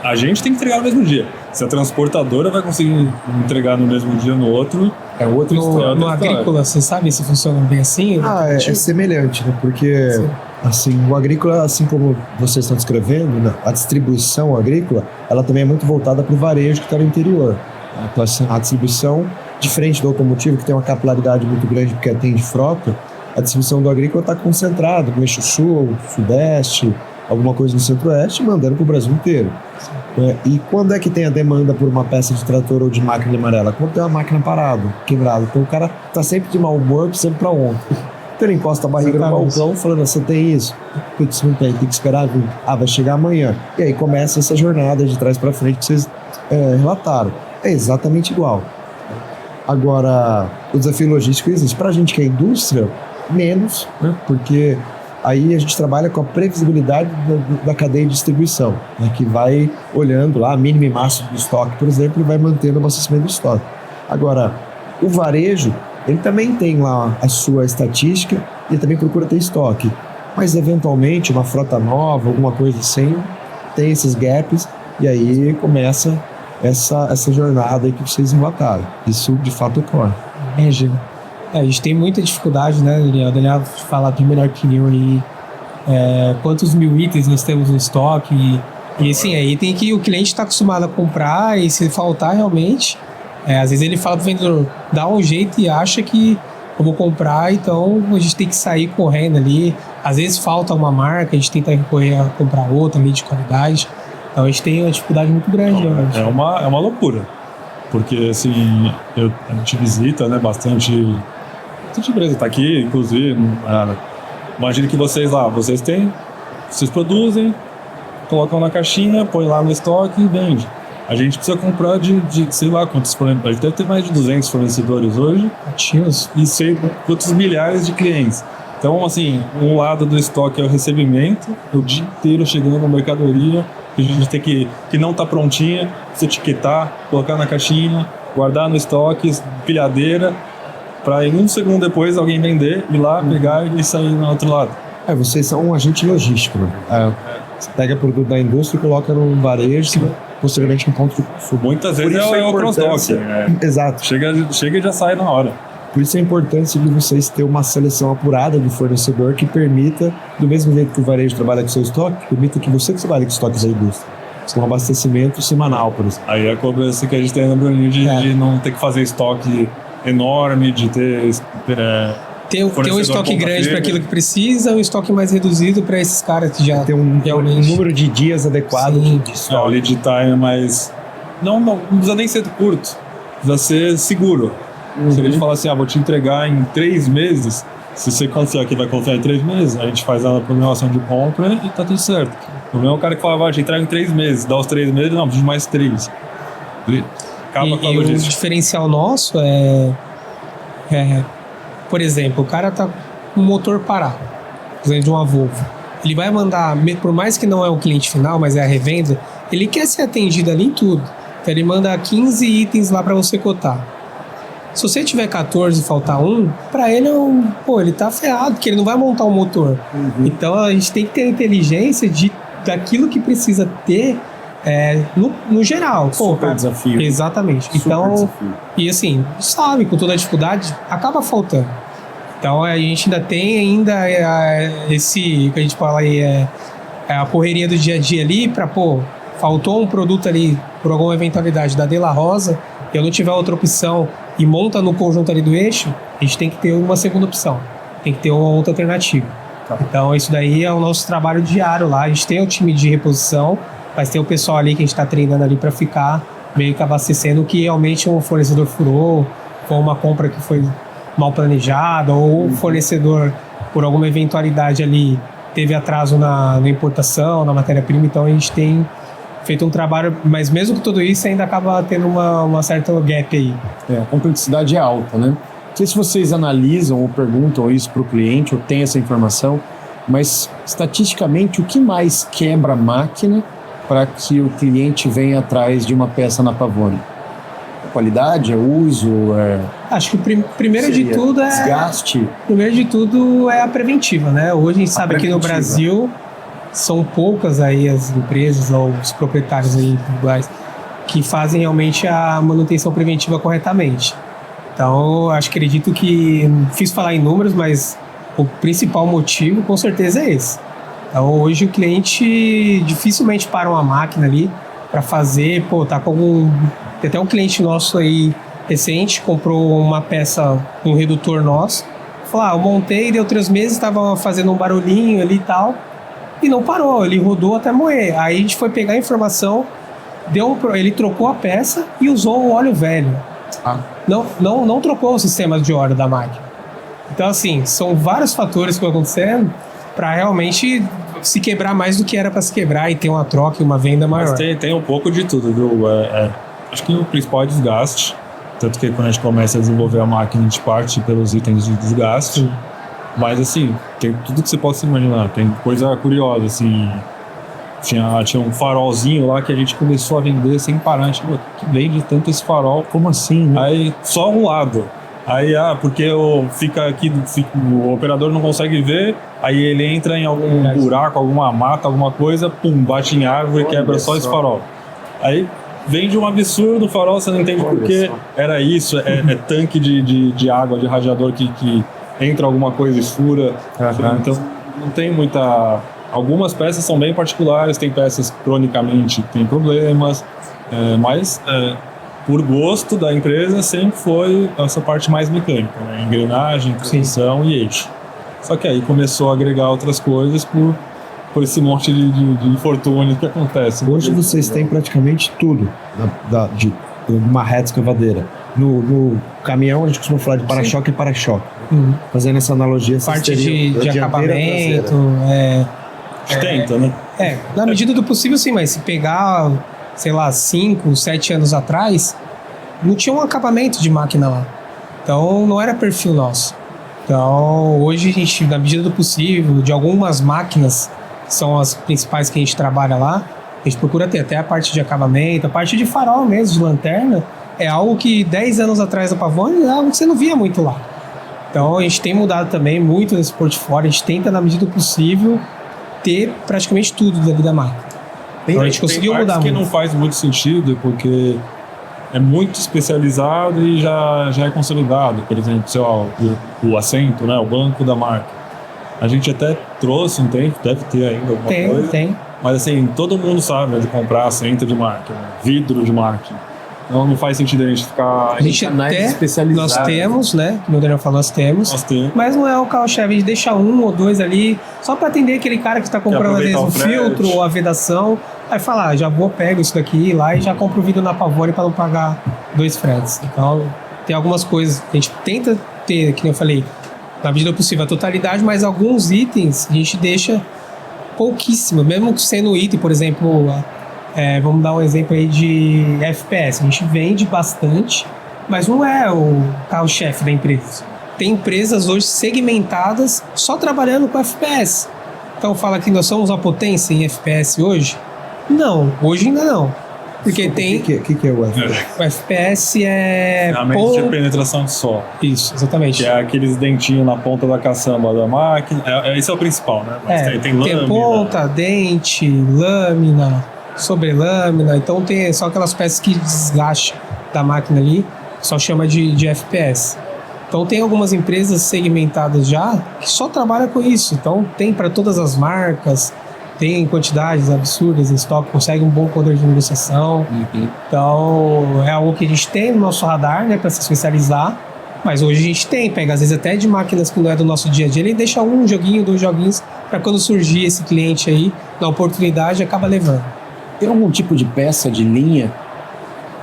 A gente tem que entregar no mesmo dia. Se a transportadora vai conseguir entregar no mesmo dia no outro, é outra história. No agrícola, você sabe se funciona bem assim? É semelhante, né? Porque assim, o agrícola, assim como vocês estão descrevendo, né? A distribuição agrícola, ela também é muito voltada para o varejo que está no interior. Então, assim, a distribuição, diferente do automotivo, que tem uma capilaridade muito grande porque atende frota, a distribuição do agrícola está concentrada no eixo sul, sudeste, alguma coisa no centro-oeste, mandando para o Brasil inteiro. E quando é que tem a demanda por uma peça de trator ou de máquina amarela? Quando tem uma máquina parada, quebrada. Então o cara tá sempre de mau humor, sempre pra ontem. Então ele encosta a barriga no balcão falando, você tem isso? Putz, não tem que esperar vir. Vai chegar amanhã. E aí começa essa jornada de trás pra frente que vocês relataram. É exatamente igual. Agora, o desafio logístico existe. Pra gente que é indústria, menos, né? Porque aí a gente trabalha com a previsibilidade da cadeia de distribuição, né? Que vai olhando lá, mínimo e máximo do estoque, por exemplo, e vai mantendo o abastecimento do estoque. Agora, o varejo, ele também tem lá a sua estatística e ele também procura ter estoque. Mas, eventualmente, uma frota nova, alguma coisa assim, tem esses gaps e aí começa essa jornada aí que vocês relataram. Isso, de fato, ocorre. A gente tem muita dificuldade, né, Daniel? O Daniel fala bem melhor que eu aí quantos mil itens nós temos no estoque. E assim, aí tem que o cliente está acostumado a comprar e se faltar realmente, às vezes ele fala pro vendedor, dá um jeito e acha que eu vou comprar, então a gente tem que sair correndo ali. Às vezes falta uma marca, a gente tenta recorrer a comprar outra ali de qualidade. Então a gente tem uma dificuldade muito grande. É uma loucura. Porque assim, a gente visita, né, bastante empresa, tá aqui, inclusive. Imagino que vocês produzem, colocam na caixinha, põe lá no estoque e vende. A gente precisa comprar de sei lá quantos fornecedores. A gente deve ter mais de 200 fornecedores hoje. Ativos. E sei quantos milhares de clientes. Então, assim, um lado do estoque é o recebimento, o dia inteiro chegando mercadoria, que a gente tem que não tá prontinha, se etiquetar, colocar na caixinha, guardar no estoque, pilhadeira, para em um segundo depois alguém vender, ir lá, pegar e sair no outro lado. Vocês são um agente logístico, né? Você pega produto da indústria e coloca no varejo, posteriormente no ponto de consumo. Muitas vezes é o cross-dock. Exato. Chega e já sai na hora. Por isso a importância de vocês ter uma seleção apurada de fornecedor que permita, do mesmo jeito que o varejo trabalha com seu estoque, permita que você trabalhe com estoques da indústria. Com um abastecimento semanal, por exemplo. Aí a cobrança que a gente tem no Bruninho de não ter que fazer estoque enorme, de ter um estoque grande para aquilo que precisa, um estoque mais reduzido para esses caras que já tem um número de dias adequado de estoque. O lead time, mas não precisa nem ser curto, precisa ser seguro. Se ele falar assim, vou te entregar em 3 meses, se você considerar que vai confiar em 3 meses, a gente faz a programação de compra e tá tudo certo. O problema é o cara que fala, te entrega em 3 meses, dá os 3 meses, não, preciso de mais 3. Acaba com a logística. O diferencial nosso por exemplo, o cara tá com o motor parado, por exemplo, de uma Volvo. Ele vai mandar, por mais que não é o cliente final, mas é a revenda, ele quer ser atendido ali em tudo. Então ele manda 15 itens lá para você cotar. Se você tiver 14 e faltar um, para ele ele tá ferrado, porque ele não vai montar um motor. Então a gente tem que ter a inteligência daquilo que precisa ter no geral. Super desafio. Exatamente. Super desafio. E assim, sabe, com toda a dificuldade, acaba faltando. Então a gente ainda tem esse, que a gente fala aí, a correria do dia a dia ali para, faltou um produto ali por alguma eventualidade da De La Rosa, e eu não tiver outra opção e monta no conjunto ali do eixo, a gente tem que ter uma segunda opção, tem que ter uma outra alternativa. Então isso daí é o nosso trabalho diário lá. A gente tem o time de reposição, mas tem o pessoal ali que a gente está treinando ali para ficar meio que abastecendo o que realmente um fornecedor furou, ou uma compra que foi mal planejada, ou o fornecedor, por alguma eventualidade ali, teve atraso na importação, na matéria-prima. Então a gente tem feito um trabalho, mas mesmo com tudo isso ainda acaba tendo uma certa gap aí. A complexidade é alta, né? Não sei se vocês analisam ou perguntam isso para o cliente ou tem essa informação, mas estatisticamente o que mais quebra a máquina para que o cliente venha atrás de uma peça na Pavone? A qualidade, é uso, Acho que primeiro de tudo desgaste. Primeiro de tudo é a preventiva, né? Hoje a gente sabe que no Brasil são poucas aí as empresas ou os proprietários aí individuais que fazem realmente a manutenção preventiva corretamente. Então, acredito que, fiz falar em números, mas o principal motivo com certeza é esse. Então, hoje o cliente dificilmente para uma máquina ali para fazer, tá com tem até um cliente nosso aí recente, comprou uma peça, um redutor nosso, falou, eu montei, deu 3 meses, estava fazendo um barulhinho ali e tal, e não parou, ele rodou até moer. Aí a gente foi pegar a informação, ele trocou a peça e usou o óleo velho. Não trocou o sistema de óleo da máquina. Então, assim, são vários fatores que estão acontecendo para realmente se quebrar mais do que era para se quebrar e ter uma troca e uma venda maior. Mas tem um pouco de tudo, viu? Acho que o principal é desgaste. Tanto que quando a gente começa a desenvolver a máquina, a gente parte pelos itens de desgaste. Sim. Mas, assim, tem tudo que você possa imaginar. Tem coisa curiosa, assim. Tinha um farolzinho lá que a gente começou a vender sem parar. A gente falou, que vende tanto esse farol? Como assim? Né? Aí, só um lado. Aí, porque fica aqui, o operador não consegue ver, aí ele entra em algum buraco, alguma mata, alguma coisa, pum, bate em árvore e quebra só esse farol. Aí vende um absurdo o farol, você não entende por que era isso, é tanque de água, de radiador que entra alguma coisa e fura. Então não tem muita... Algumas peças são bem particulares, tem peças que cronicamente tem problemas, mas por gosto da empresa sempre foi essa parte mais mecânica, né? Engrenagem, transmissão e eixo. Só que aí começou a agregar outras coisas por esse monte de infortúnio que acontece. Hoje vocês têm praticamente tudo de uma reta escavadeira. No caminhão a gente costuma falar de para-choque e para-choque. Fazendo essa analogia, parte de acabamento, A gente tenta, né? Na medida do possível, sim, mas se pegar, sei lá, 5, 7 anos atrás, não tinha um acabamento de máquina lá. Então, não era perfil nosso. Então, hoje a gente, na medida do possível, de algumas máquinas, que são as principais que a gente trabalha lá, a gente procura ter até a parte de acabamento, a parte de farol mesmo, de lanterna, é algo que 10 anos atrás da Pavone é algo que você não via muito lá. Então, a gente tem mudado também muito nesse portfólio, a gente tenta, na medida do possível, ter praticamente tudo da vida máquina. Então a gente conseguiu mudar muito. Que não faz muito sentido, porque é muito especializado e já é consolidado. Por exemplo, sei lá, o assento, né, o banco da marca. A gente até trouxe um tempo, deve ter ainda alguma coisa. Tem. Mas assim, todo mundo sabe de comprar assento de máquina, vidro de máquina. Então não faz sentido a gente ficar... A gente até, nós temos, né? Como o Daniel falou, nós temos. Mas não é o carro-chefe, a gente deixa 1 ou 2 ali, só para atender aquele cara que está comprando às vezes um filtro ou a vedação. Aí falar, já pego isso daqui lá e já compro o vidro na Pavone para não pagar 2 fretes. Então tem algumas coisas, a gente tenta ter, que nem eu falei, na medida possível a totalidade, mas alguns itens a gente deixa pouquíssimo, mesmo sendo item, por exemplo... vamos dar um exemplo aí de FPS. A gente vende bastante, mas não é o carro-chefe da empresa. Tem empresas hoje segmentadas só trabalhando com FPS. Então fala que nós somos a potência em FPS hoje? Não, hoje ainda não. Porque tem... O que é o FPS? O FPS é... Ferramenta de penetração de solo. Isso, exatamente. Que é aqueles dentinhos na ponta da caçamba da máquina. Esse é o principal, né? Mas tem lâmina. Tem ponta, dente, lâmina... sobre lâmina, então tem só aquelas peças que desgastam da máquina ali, só chama de FPS. Então tem algumas empresas segmentadas já que só trabalham com isso, então tem para todas as marcas, tem quantidades absurdas em estoque, consegue um bom poder de negociação. Então é algo que a gente tem no nosso radar, né, para se especializar, mas hoje a gente pega às vezes até de máquinas que não é do nosso dia a dia, ele deixa 1 joguinho, 2 joguinhos, para quando surgir esse cliente aí, na oportunidade, acaba levando. Tem algum tipo de peça de linha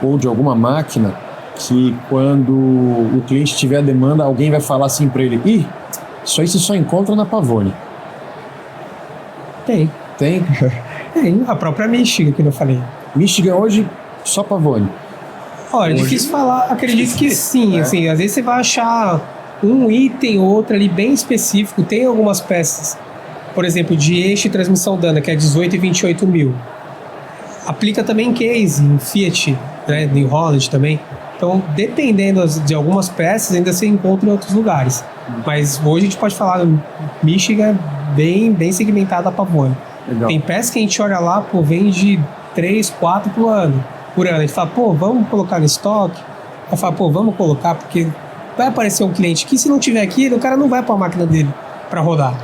ou de alguma máquina que quando o cliente tiver a demanda, alguém vai falar assim para ele: isso aí você só encontra na Pavone? Tem. Tem? Tem. A própria Michigan, que eu falei. Michigan hoje, só Pavone? Olha, hoje, difícil falar. Acredito que sim. Assim, às vezes você vai achar um item ou outro ali bem específico. Tem algumas peças, por exemplo, de eixo e transmissão Dana, que é 18 e 28 mil. Aplica também em case, em Fiat, né, em Holland também. Então, dependendo de algumas peças, ainda se encontra em outros lugares. Mas hoje a gente pode falar, Michigan bem segmentada a Pavone. Legal. Tem peças que a gente olha lá, vende 3, 4 por ano. A gente fala, vamos colocar no estoque. Aí fala, vamos colocar, porque vai aparecer um cliente que se não tiver aqui, o cara não vai para a máquina dele para rodar.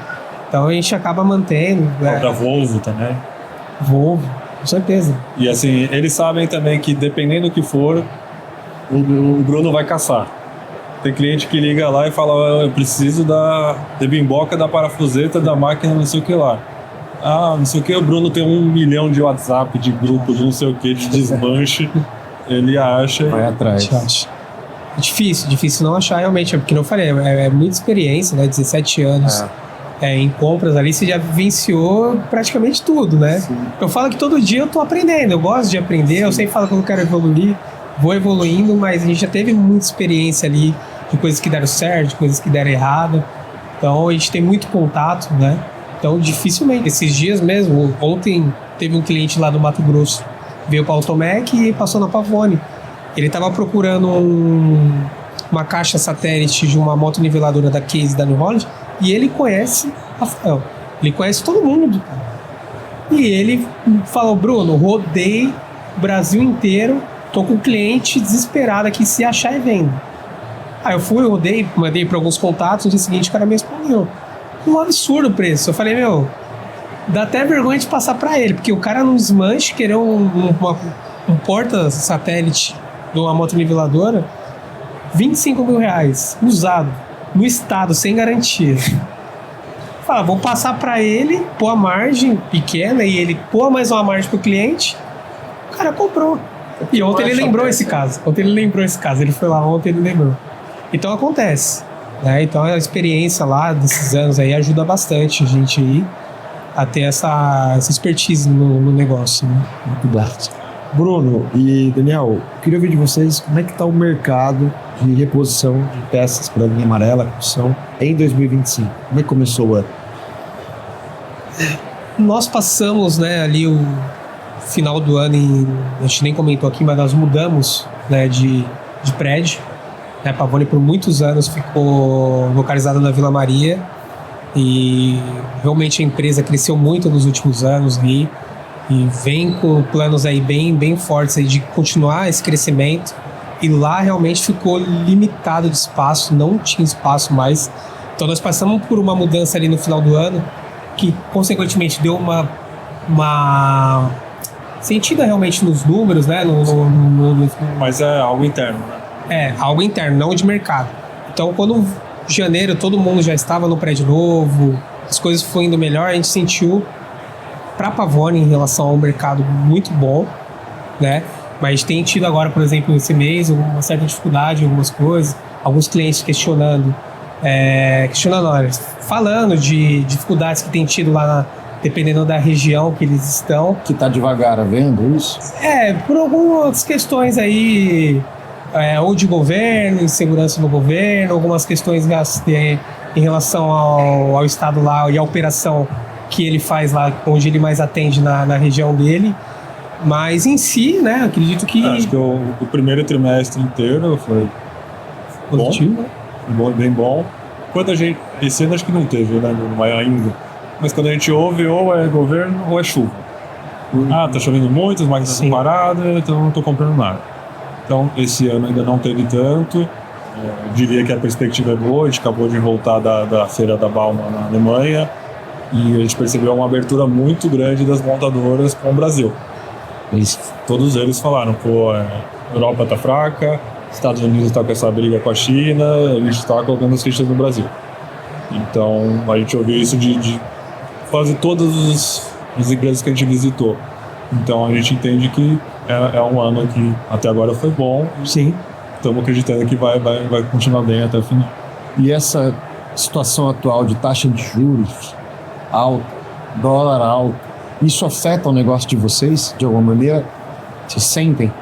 Então a gente acaba mantendo. Para Volvo também. Volvo. Com certeza. E assim, eles sabem também que dependendo do que for, o Bruno vai caçar. Tem cliente que liga lá e fala: eu preciso da bimboca da parafuseta da máquina não sei o que lá. não sei o que, o Bruno tem 1 milhão de WhatsApp, de grupos, não sei o que, de desmanche. Ele acha. Vai atrás. É difícil não achar realmente, porque não falei, é muita experiência, né? 17 anos em compras ali, você já vivenciou praticamente tudo, né? Sim. Eu falo que todo dia eu tô aprendendo, eu gosto de aprender, eu sempre falo que eu quero evoluir, vou evoluindo, mas a gente já teve muita experiência ali de coisas que deram certo, de coisas que deram errado, então a gente tem muito contato, né? Então dificilmente, esses dias mesmo, ontem teve um cliente lá do Mato Grosso, veio para a Automec e passou na Pavone. Ele estava procurando uma caixa satélite de uma moto-niveladora da Case da New Holland e ele conhece Rafael. Ele conhece todo mundo. E ele falou, Bruno, rodei o Brasil inteiro, tô com um cliente desesperado aqui, se achar e vendo. Aí eu fui, rodei, mandei para alguns contatos, no dia seguinte o cara me respondeu. Um absurdo o preço. Eu falei, dá até vergonha de passar para ele, porque o cara no desmanche querer um porta-satélite de uma moto-niveladora, R$25 mil, usado, no estado, sem garantia. Fala, vou passar para ele, pôr a margem pequena e ele pôr mais uma margem pro cliente. O cara comprou. E ontem ele lembrou esse caso. Ele foi lá ontem, ele lembrou. Então acontece, né? Então a experiência lá desses anos aí ajuda bastante a gente aí a ter essa expertise no negócio, né? Muito bom. Bruno e Daniel, eu queria ouvir de vocês como é que está o mercado de reposição de peças para a linha amarela, construção, em 2025. Como é que começou o ano? Nós passamos, né, ali o final do ano, a gente nem comentou aqui, mas nós mudamos, né, de prédio. A Pavone por muitos anos ficou localizada na Vila Maria e realmente a empresa cresceu muito nos últimos anos aí. E vem com planos aí bem fortes aí de continuar esse crescimento. E lá realmente ficou limitado de espaço, não tinha espaço mais. Então nós passamos por uma mudança ali no final do ano, que consequentemente deu uma sentida realmente nos números, né? Mas é algo interno, né? É, algo interno, não de mercado. Então quando em janeiro todo mundo já estava no prédio novo, as coisas foram indo melhor, a gente sentiu para a Pavone em relação ao mercado muito bom, né? Mas tem tido agora, por exemplo, esse mês, uma certa dificuldade em algumas coisas, alguns clientes falando de dificuldades que tem tido lá, dependendo da região que eles estão. Que tá devagar, vendo isso? Por algumas questões aí, ou de governo, insegurança no governo, algumas questões em relação ao estado lá e à operação que ele faz lá, onde ele mais atende na região dele. Mas em si, né, acredito que... Acho que o primeiro trimestre inteiro foi positivo, bom, bem bom. Quando a gente... Esse ano acho que não teve, né, não é ainda. Mas quando a gente ouve, ou é governo ou é chuva. Tá chovendo muito, as máquinas estão paradas, então não estou comprando nada. Então esse ano ainda não teve tanto. Eu diria que a perspectiva é boa, a gente acabou de voltar da feira da Bauma na Alemanha. E a gente percebeu uma abertura muito grande das montadoras com o Brasil. Todos eles falaram, a Europa tá fraca, Estados Unidos tá com essa briga com a China, a gente tá colocando as fichas no Brasil. Então a gente ouviu isso de quase todas as empresas que a gente visitou. Então a gente entende que é um ano que até agora foi bom. Sim. Estamos acreditando que vai continuar bem até o final. E essa situação atual de taxa de juros alta, dólar alto, isso afeta o negócio de vocês, de alguma maneira? Vocês sentem?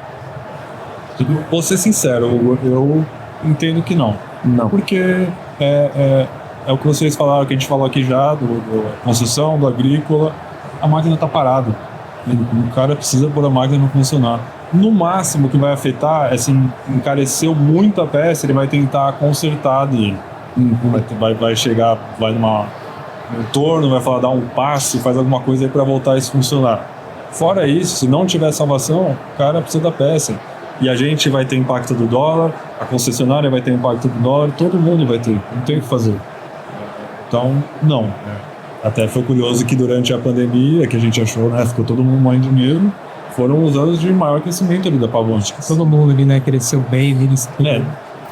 Vou ser sincero, eu entendo que não. Não. Porque é o que vocês falaram, que a gente falou aqui já, do construção, do agrícola, a máquina está parada. O cara precisa pôr a máquina não funcionar. No máximo que vai afetar é se encareceu muito a peça, ele vai tentar consertar dele. Vai chegar, vai no torno, vai falar, dar um passe, faz alguma coisa aí para voltar a isso funcionar. Fora isso, se não tiver salvação, o cara precisa da peça. E a gente vai ter impacto do dólar, a concessionária vai ter impacto do dólar, todo mundo vai ter, não tem o que fazer. Então, não. Até foi curioso que durante a pandemia, que a gente achou, né, ficou todo mundo morrendo de dinheiro, foram os anos de maior crescimento ali da Pavone. Todo mundo ali, né, cresceu bem.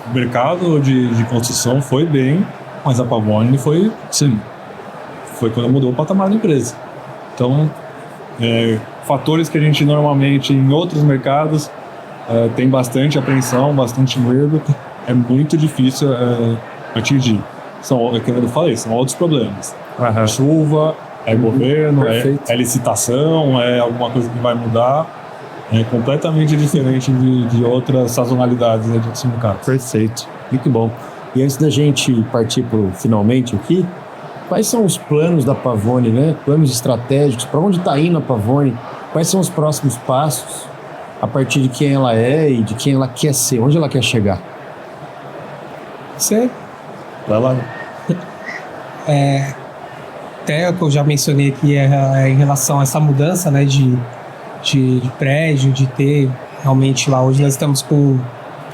O mercado de construção foi bem, mas a Pavone foi, sim, foi quando mudou o patamar da empresa. Então, fatores que a gente normalmente em outros mercados tem bastante apreensão, bastante medo, é muito difícil atingir. Como eu falei, são outros problemas. É chuva, é governo, é licitação, é alguma coisa que vai mudar. É completamente diferente de outras sazonalidades de outros mercados. Perfeito, muito bom. E antes da gente partir para o finalmente aqui, quais são os planos da Pavone, né? Planos estratégicos, para onde está indo a Pavone? Quais são os próximos passos a partir de quem ela é e de quem ela quer ser? Onde ela quer chegar? Você? Vai lá. Até o que eu já mencionei aqui em relação a essa mudança, né, de prédio, de ter realmente lá, hoje nós estamos com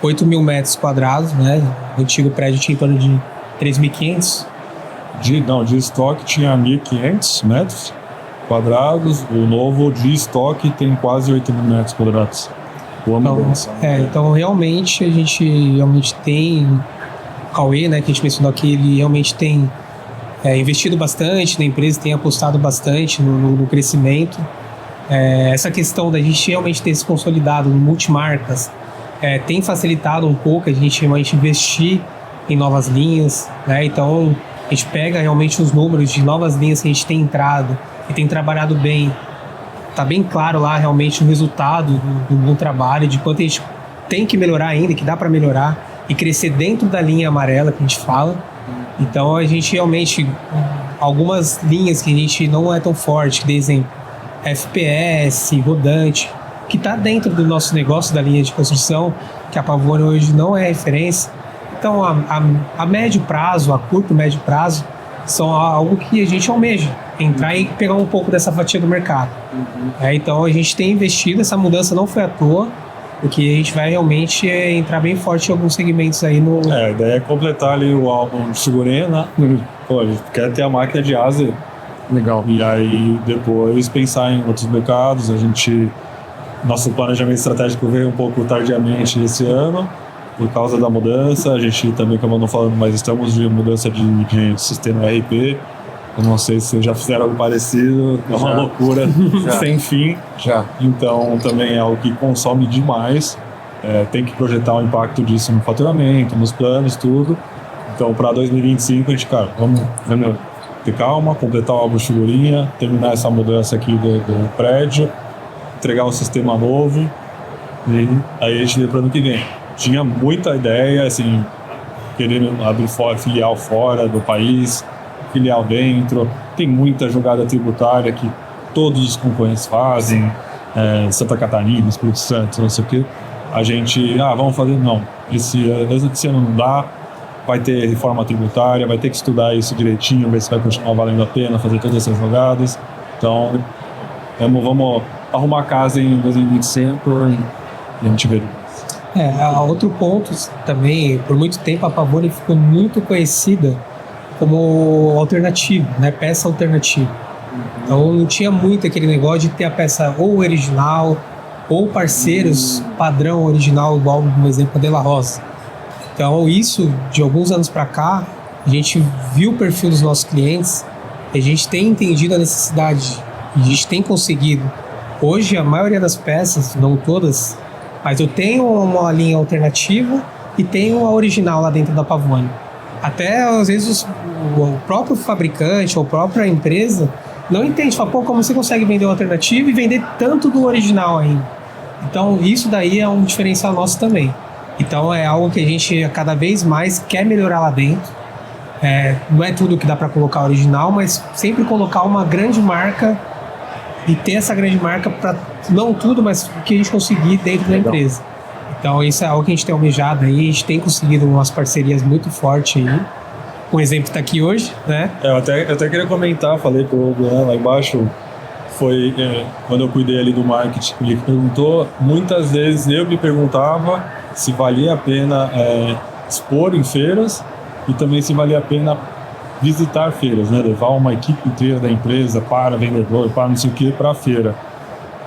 8 mil metros quadrados, né? O antigo prédio tinha em torno de 3.500. De estoque tinha 1.500 metros quadrados, o novo de estoque tem quase 8 mil metros quadrados. Então realmente a gente tem o Cauê, né, que a gente mencionou aqui, ele realmente tem investido bastante na empresa, tem apostado bastante no crescimento. Essa questão da gente realmente ter se consolidado no multimarcas tem facilitado um pouco a gente realmente investir em novas linhas, né? Então a gente pega realmente os números de novas linhas que a gente tem entrado e tem trabalhado bem. Tá bem claro lá realmente o resultado do trabalho, de quanto a gente tem que melhorar ainda, que dá para melhorar e crescer dentro da linha amarela que a gente fala. Então a gente realmente, algumas linhas que a gente não é tão forte, por exemplo, FPS, rodante, que está dentro do nosso negócio da linha de construção, que a Pavone hoje não é referência. Então a médio prazo, a curto, médio prazo, são algo que a gente almeja, entrar e pegar um pouco dessa fatia do mercado. Então a gente tem investido, essa mudança não foi à toa, porque a gente vai realmente entrar bem forte em alguns segmentos aí no... A ideia é completar ali o álbum de figurinha, né? Pô, a gente quer ter a máquina de asa. Legal. E aí depois pensar em outros mercados. Nosso planejamento estratégico veio um pouco tardiamente esse ano, por causa da mudança. A gente também, como eu não falando, mas estamos de mudança de sistema ERP. Eu não sei se vocês já fizeram algo parecido, é uma loucura sem fim. Já. Então também é algo que consome demais. Tem que projetar o impacto disso no faturamento, nos planos, tudo. Então para 2025 a gente, vamos ter calma, completar o álbum de figurinha, terminar essa mudança aqui do prédio, entregar um sistema novo e aí a gente vê para o ano que vem. Tinha muita ideia, assim, querendo abrir filial fora do país, filial dentro. Tem muita jogada tributária que todos os concorrentes fazem, Santa Catarina, Espírito Santo, não sei o quê. A gente, vamos fazer, não. Esse ano não dá, vai ter reforma tributária, vai ter que estudar isso direitinho, ver se vai continuar valendo a pena fazer todas essas jogadas. Então, vamos arrumar a casa em 2025 e a gente vê. Outro ponto também, por muito tempo a Pavone ficou muito conhecida como alternativa, né? Peça alternativa. Então não tinha muito aquele negócio de ter a peça ou original ou parceiros padrão original, igual, por exemplo, a De La Rosa. Então isso, de alguns anos para cá, a gente viu o perfil dos nossos clientes, a gente tem entendido a necessidade, a gente tem conseguido. Hoje a maioria das peças, não todas, mas eu tenho uma linha alternativa e tenho a original lá dentro da Pavone. Até às vezes o próprio fabricante ou a própria empresa não entende, fala, como você consegue vender o alternativo e vender tanto do original ainda? Então isso daí é um diferencial nosso também. Então é algo que a gente cada vez mais quer melhorar lá dentro. Não é tudo que dá para colocar original, mas sempre colocar uma grande marca e ter essa grande marca para não tudo, mas o que a gente conseguir dentro da empresa. Então isso é algo que a gente tem almejado aí, a gente tem conseguido umas parcerias muito fortes aí. Um exemplo está aqui hoje, né? Eu até queria comentar, falei com o Luan lá embaixo, foi quando eu cuidei ali do marketing, ele perguntou, muitas vezes eu me perguntava se valia a pena expor em feiras e também se valia a pena visitar feiras, né? Levar uma equipe inteira da empresa para vendedor, para não sei o que, para a feira.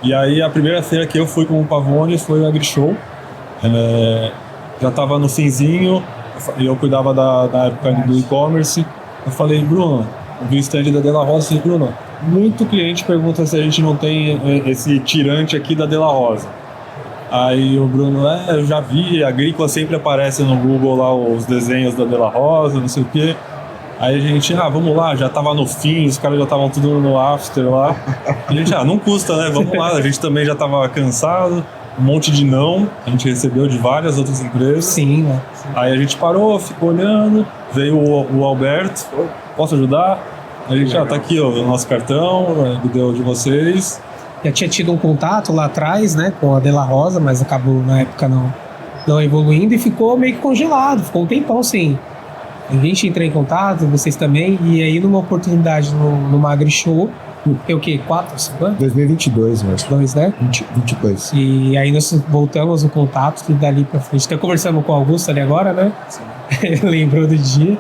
E aí a primeira feira que eu fui com o Pavone foi o AgriShow. Já estava no finzinho, eu cuidava da época do e-commerce. Eu falei, Bruno, eu vi o stand da De La Rosa, e falei, Bruno, muito cliente pergunta se a gente não tem esse tirante aqui da De La Rosa. Aí o Bruno, eu já vi, a Agrícola sempre aparece no Google lá os desenhos da De La Rosa, não sei o quê. Aí a gente, vamos lá, já tava no fim, os caras já estavam tudo no after lá. A gente, não custa, né? Vamos lá, a gente também já tava cansado, um monte de não, a gente recebeu de várias outras empresas. Sim, né? Aí a gente parou, ficou olhando, veio o Alberto, posso ajudar? A gente, tá aqui ó, o nosso cartão, deu de vocês. Já tinha tido um contato lá atrás, né, com a De La Rosa, mas acabou na época não evoluindo e ficou meio que congelado, ficou um tempão sem. A gente entrou em contato, vocês também, e aí numa oportunidade no AgriShow, o quê? 4, 5 anos? 2022, né? 2, né? 22. E aí nós voltamos o contato e dali pra frente. Tá conversando com o Augusto ali agora, né? Ele lembrou do dia.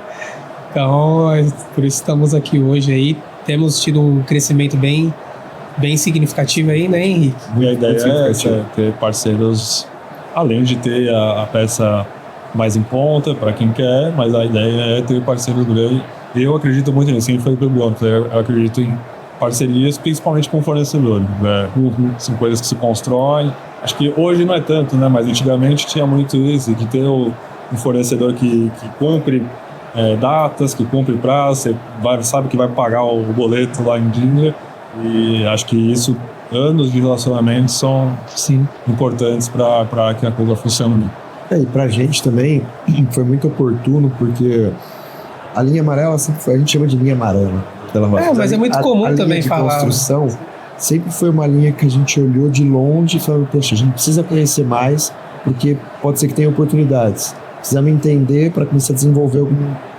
Então, por isso estamos aqui hoje aí. Temos tido um crescimento bem significativo aí, né, Henrique? E a ideia é ter parceiros, além de ter a peça mais em conta para quem quer, mas a ideia é ter parceiros grandes. Eu acredito muito nisso, sempre foi pro Bruno, eu acredito em parcerias, principalmente com fornecedores. Né? São coisas que se constroem. Acho que hoje não é tanto, né? Mas antigamente tinha muito isso, de ter um fornecedor que cumpre datas, que cumpre prazo, você sabe que vai pagar o boleto lá em dia. E acho que isso, anos de relacionamento são importantes para que a coisa funcione. E pra gente também foi muito oportuno, porque a linha amarela sempre foi, a gente chama de linha amarela. Mas é muito comum a também linha de falar. construção sempre foi uma linha que a gente olhou de longe e falou, poxa, a gente precisa conhecer mais, porque pode ser que tenha oportunidades. Precisamos entender para começar a desenvolver,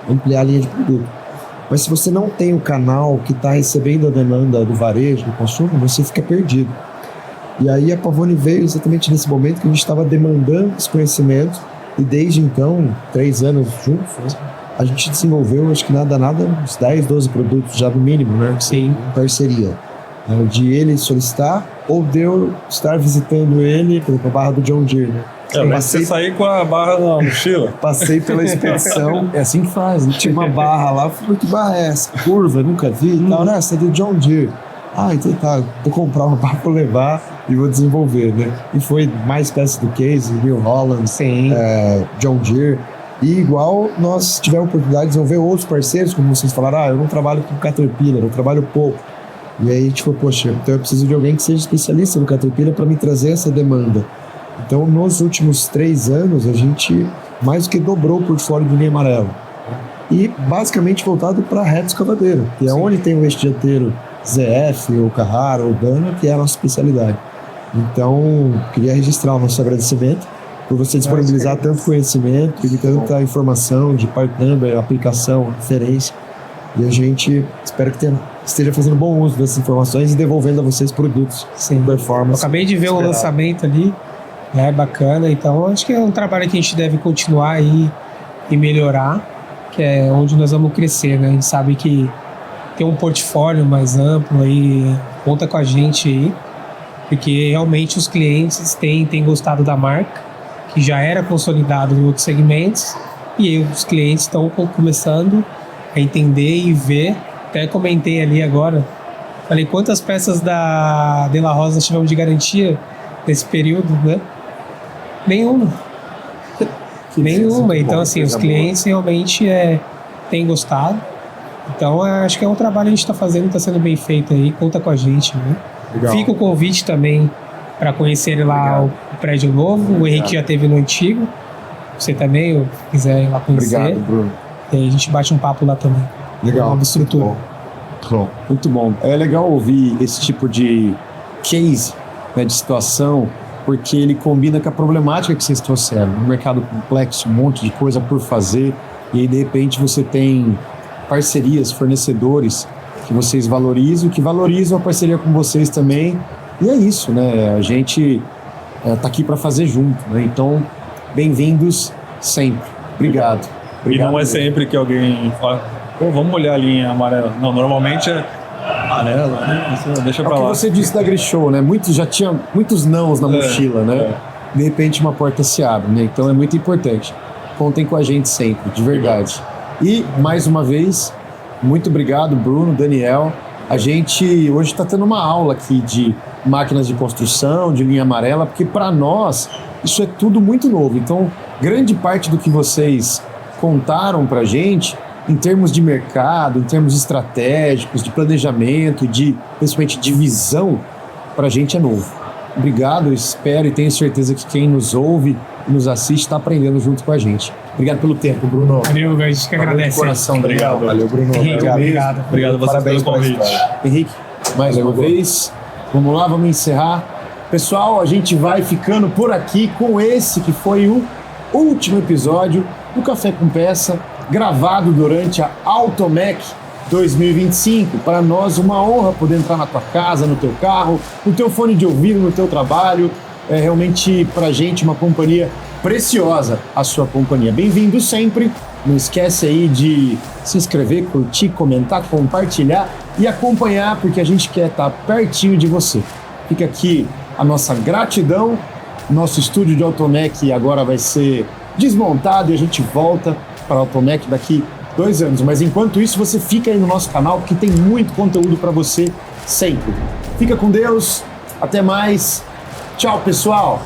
ampliar a linha de produto. Mas se você não tem o canal que está recebendo a demanda do varejo, do consumo, você fica perdido. E aí a Pavone veio exatamente nesse momento que a gente estava demandando esse conhecimento, e desde então, 3 anos juntos, a gente desenvolveu, acho que nada, uns 10, 12 produtos já no mínimo, né? Sim. Em parceria. De ele solicitar ou de eu estar visitando ele pela barra do John Deere, né? Mas você sair com a barra na mochila? Passei pela expedição. É assim que faz. Tinha uma barra lá, falei, que barra é essa? Curva, nunca vi e tal, né? Essa é do John Deere. Então tá, vou comprar uma barra, vou levar e vou desenvolver, né? E foi mais peças do Case, New Holland, John Deere. E igual nós tivemos a oportunidade de desenvolver outros parceiros, como vocês falaram, eu não trabalho com Caterpillar, eu trabalho pouco. E aí a gente falou, poxa, então eu preciso de alguém que seja especialista no Caterpillar para me trazer essa demanda. Então, nos últimos 3 anos, a gente mais do que dobrou o portfólio de linha amarela. E basicamente voltado para reto escavadeiro, que é onde tem o eixo dianteiro ZF, ou Carrara, ou Dana, que é a nossa especialidade. Então, queria registrar o nosso agradecimento por você disponibilizar tanto conhecimento e tanta informação de part number, aplicação, referência. E a gente espera que esteja fazendo bom uso dessas informações e devolvendo a vocês produtos sem performance. Eu acabei de ver o lançamento ali. É bacana, então acho que é um trabalho que a gente deve continuar aí e melhorar, que é onde nós vamos crescer, né? A gente sabe que tem um portfólio mais amplo aí, conta com a gente aí, porque realmente os clientes têm gostado da marca, que já era consolidado em outros segmentos, e os clientes estão começando a entender e ver. Até comentei ali agora, falei quantas peças da De La Rosa tivemos de garantia nesse período, né? Nenhuma. Então, assim, os clientes realmente têm gostado. Então, acho que é um trabalho que a gente está fazendo, está sendo bem feito aí. Conta com a gente, né? Legal. Fica o convite também para conhecer lá o prédio novo. O Henrique já esteve no antigo. Você também, se quiser ir lá conhecer. Obrigado, Bruno. E aí a gente bate um papo lá também. Legal. Nova estrutura. Muito bom. É legal ouvir esse tipo de case, né, de situação, porque ele combina com a problemática que vocês trouxeram. Um mercado complexo, um monte de coisa por fazer, e aí de repente você tem parcerias, fornecedores que vocês valorizam, que valorizam a parceria com vocês também. E é isso, né? A gente tá aqui para fazer junto, né? Então, bem-vindos sempre. Obrigado. E não é sempre que alguém fala, vamos olhar a linha amarela. Não, normalmente é amarela, né? Deixa pra lá. É o que você disse da AgriShow, né? Já tinha muitos nãos na mochila, né? De repente uma porta se abre, né? Então é muito importante. Contem com a gente sempre, de verdade. E, mais uma vez, muito obrigado, Bruno, Daniel. A gente hoje está tendo uma aula aqui de máquinas de construção, de linha amarela, porque para nós isso é tudo muito novo. Então, grande parte do que vocês contaram para a gente, em termos de mercado, em termos estratégicos, de planejamento, principalmente de visão, para a gente é novo. Obrigado, eu espero e tenho certeza que quem nos ouve e nos assiste está aprendendo junto com a gente. Obrigado pelo tempo, Bruno. Valeu, a gente que agradece. Coração, obrigado. Valeu, Bruno. Henrique, obrigado. Obrigado a vocês Parabéns pelo pela convite. história. Henrique, mais uma vez, vamos lá, vamos encerrar. Pessoal, a gente vai ficando por aqui com esse que foi o último episódio do Café com Peça, gravado durante a Automec 2025. Para nós, uma honra poder entrar na tua casa, no teu carro, no teu fone de ouvido, no teu trabalho. É realmente, pra gente, uma companhia preciosa, a sua companhia. Bem-vindo sempre. Não esquece aí de se inscrever, curtir, comentar, compartilhar e acompanhar, porque a gente quer estar pertinho de você. Fica aqui a nossa gratidão. Nosso estúdio de Automec agora vai ser desmontado e a gente volta para a Automec daqui 2 anos. Mas enquanto isso, você fica aí no nosso canal, porque tem muito conteúdo para você sempre. Fica com Deus. Até mais. Tchau, pessoal.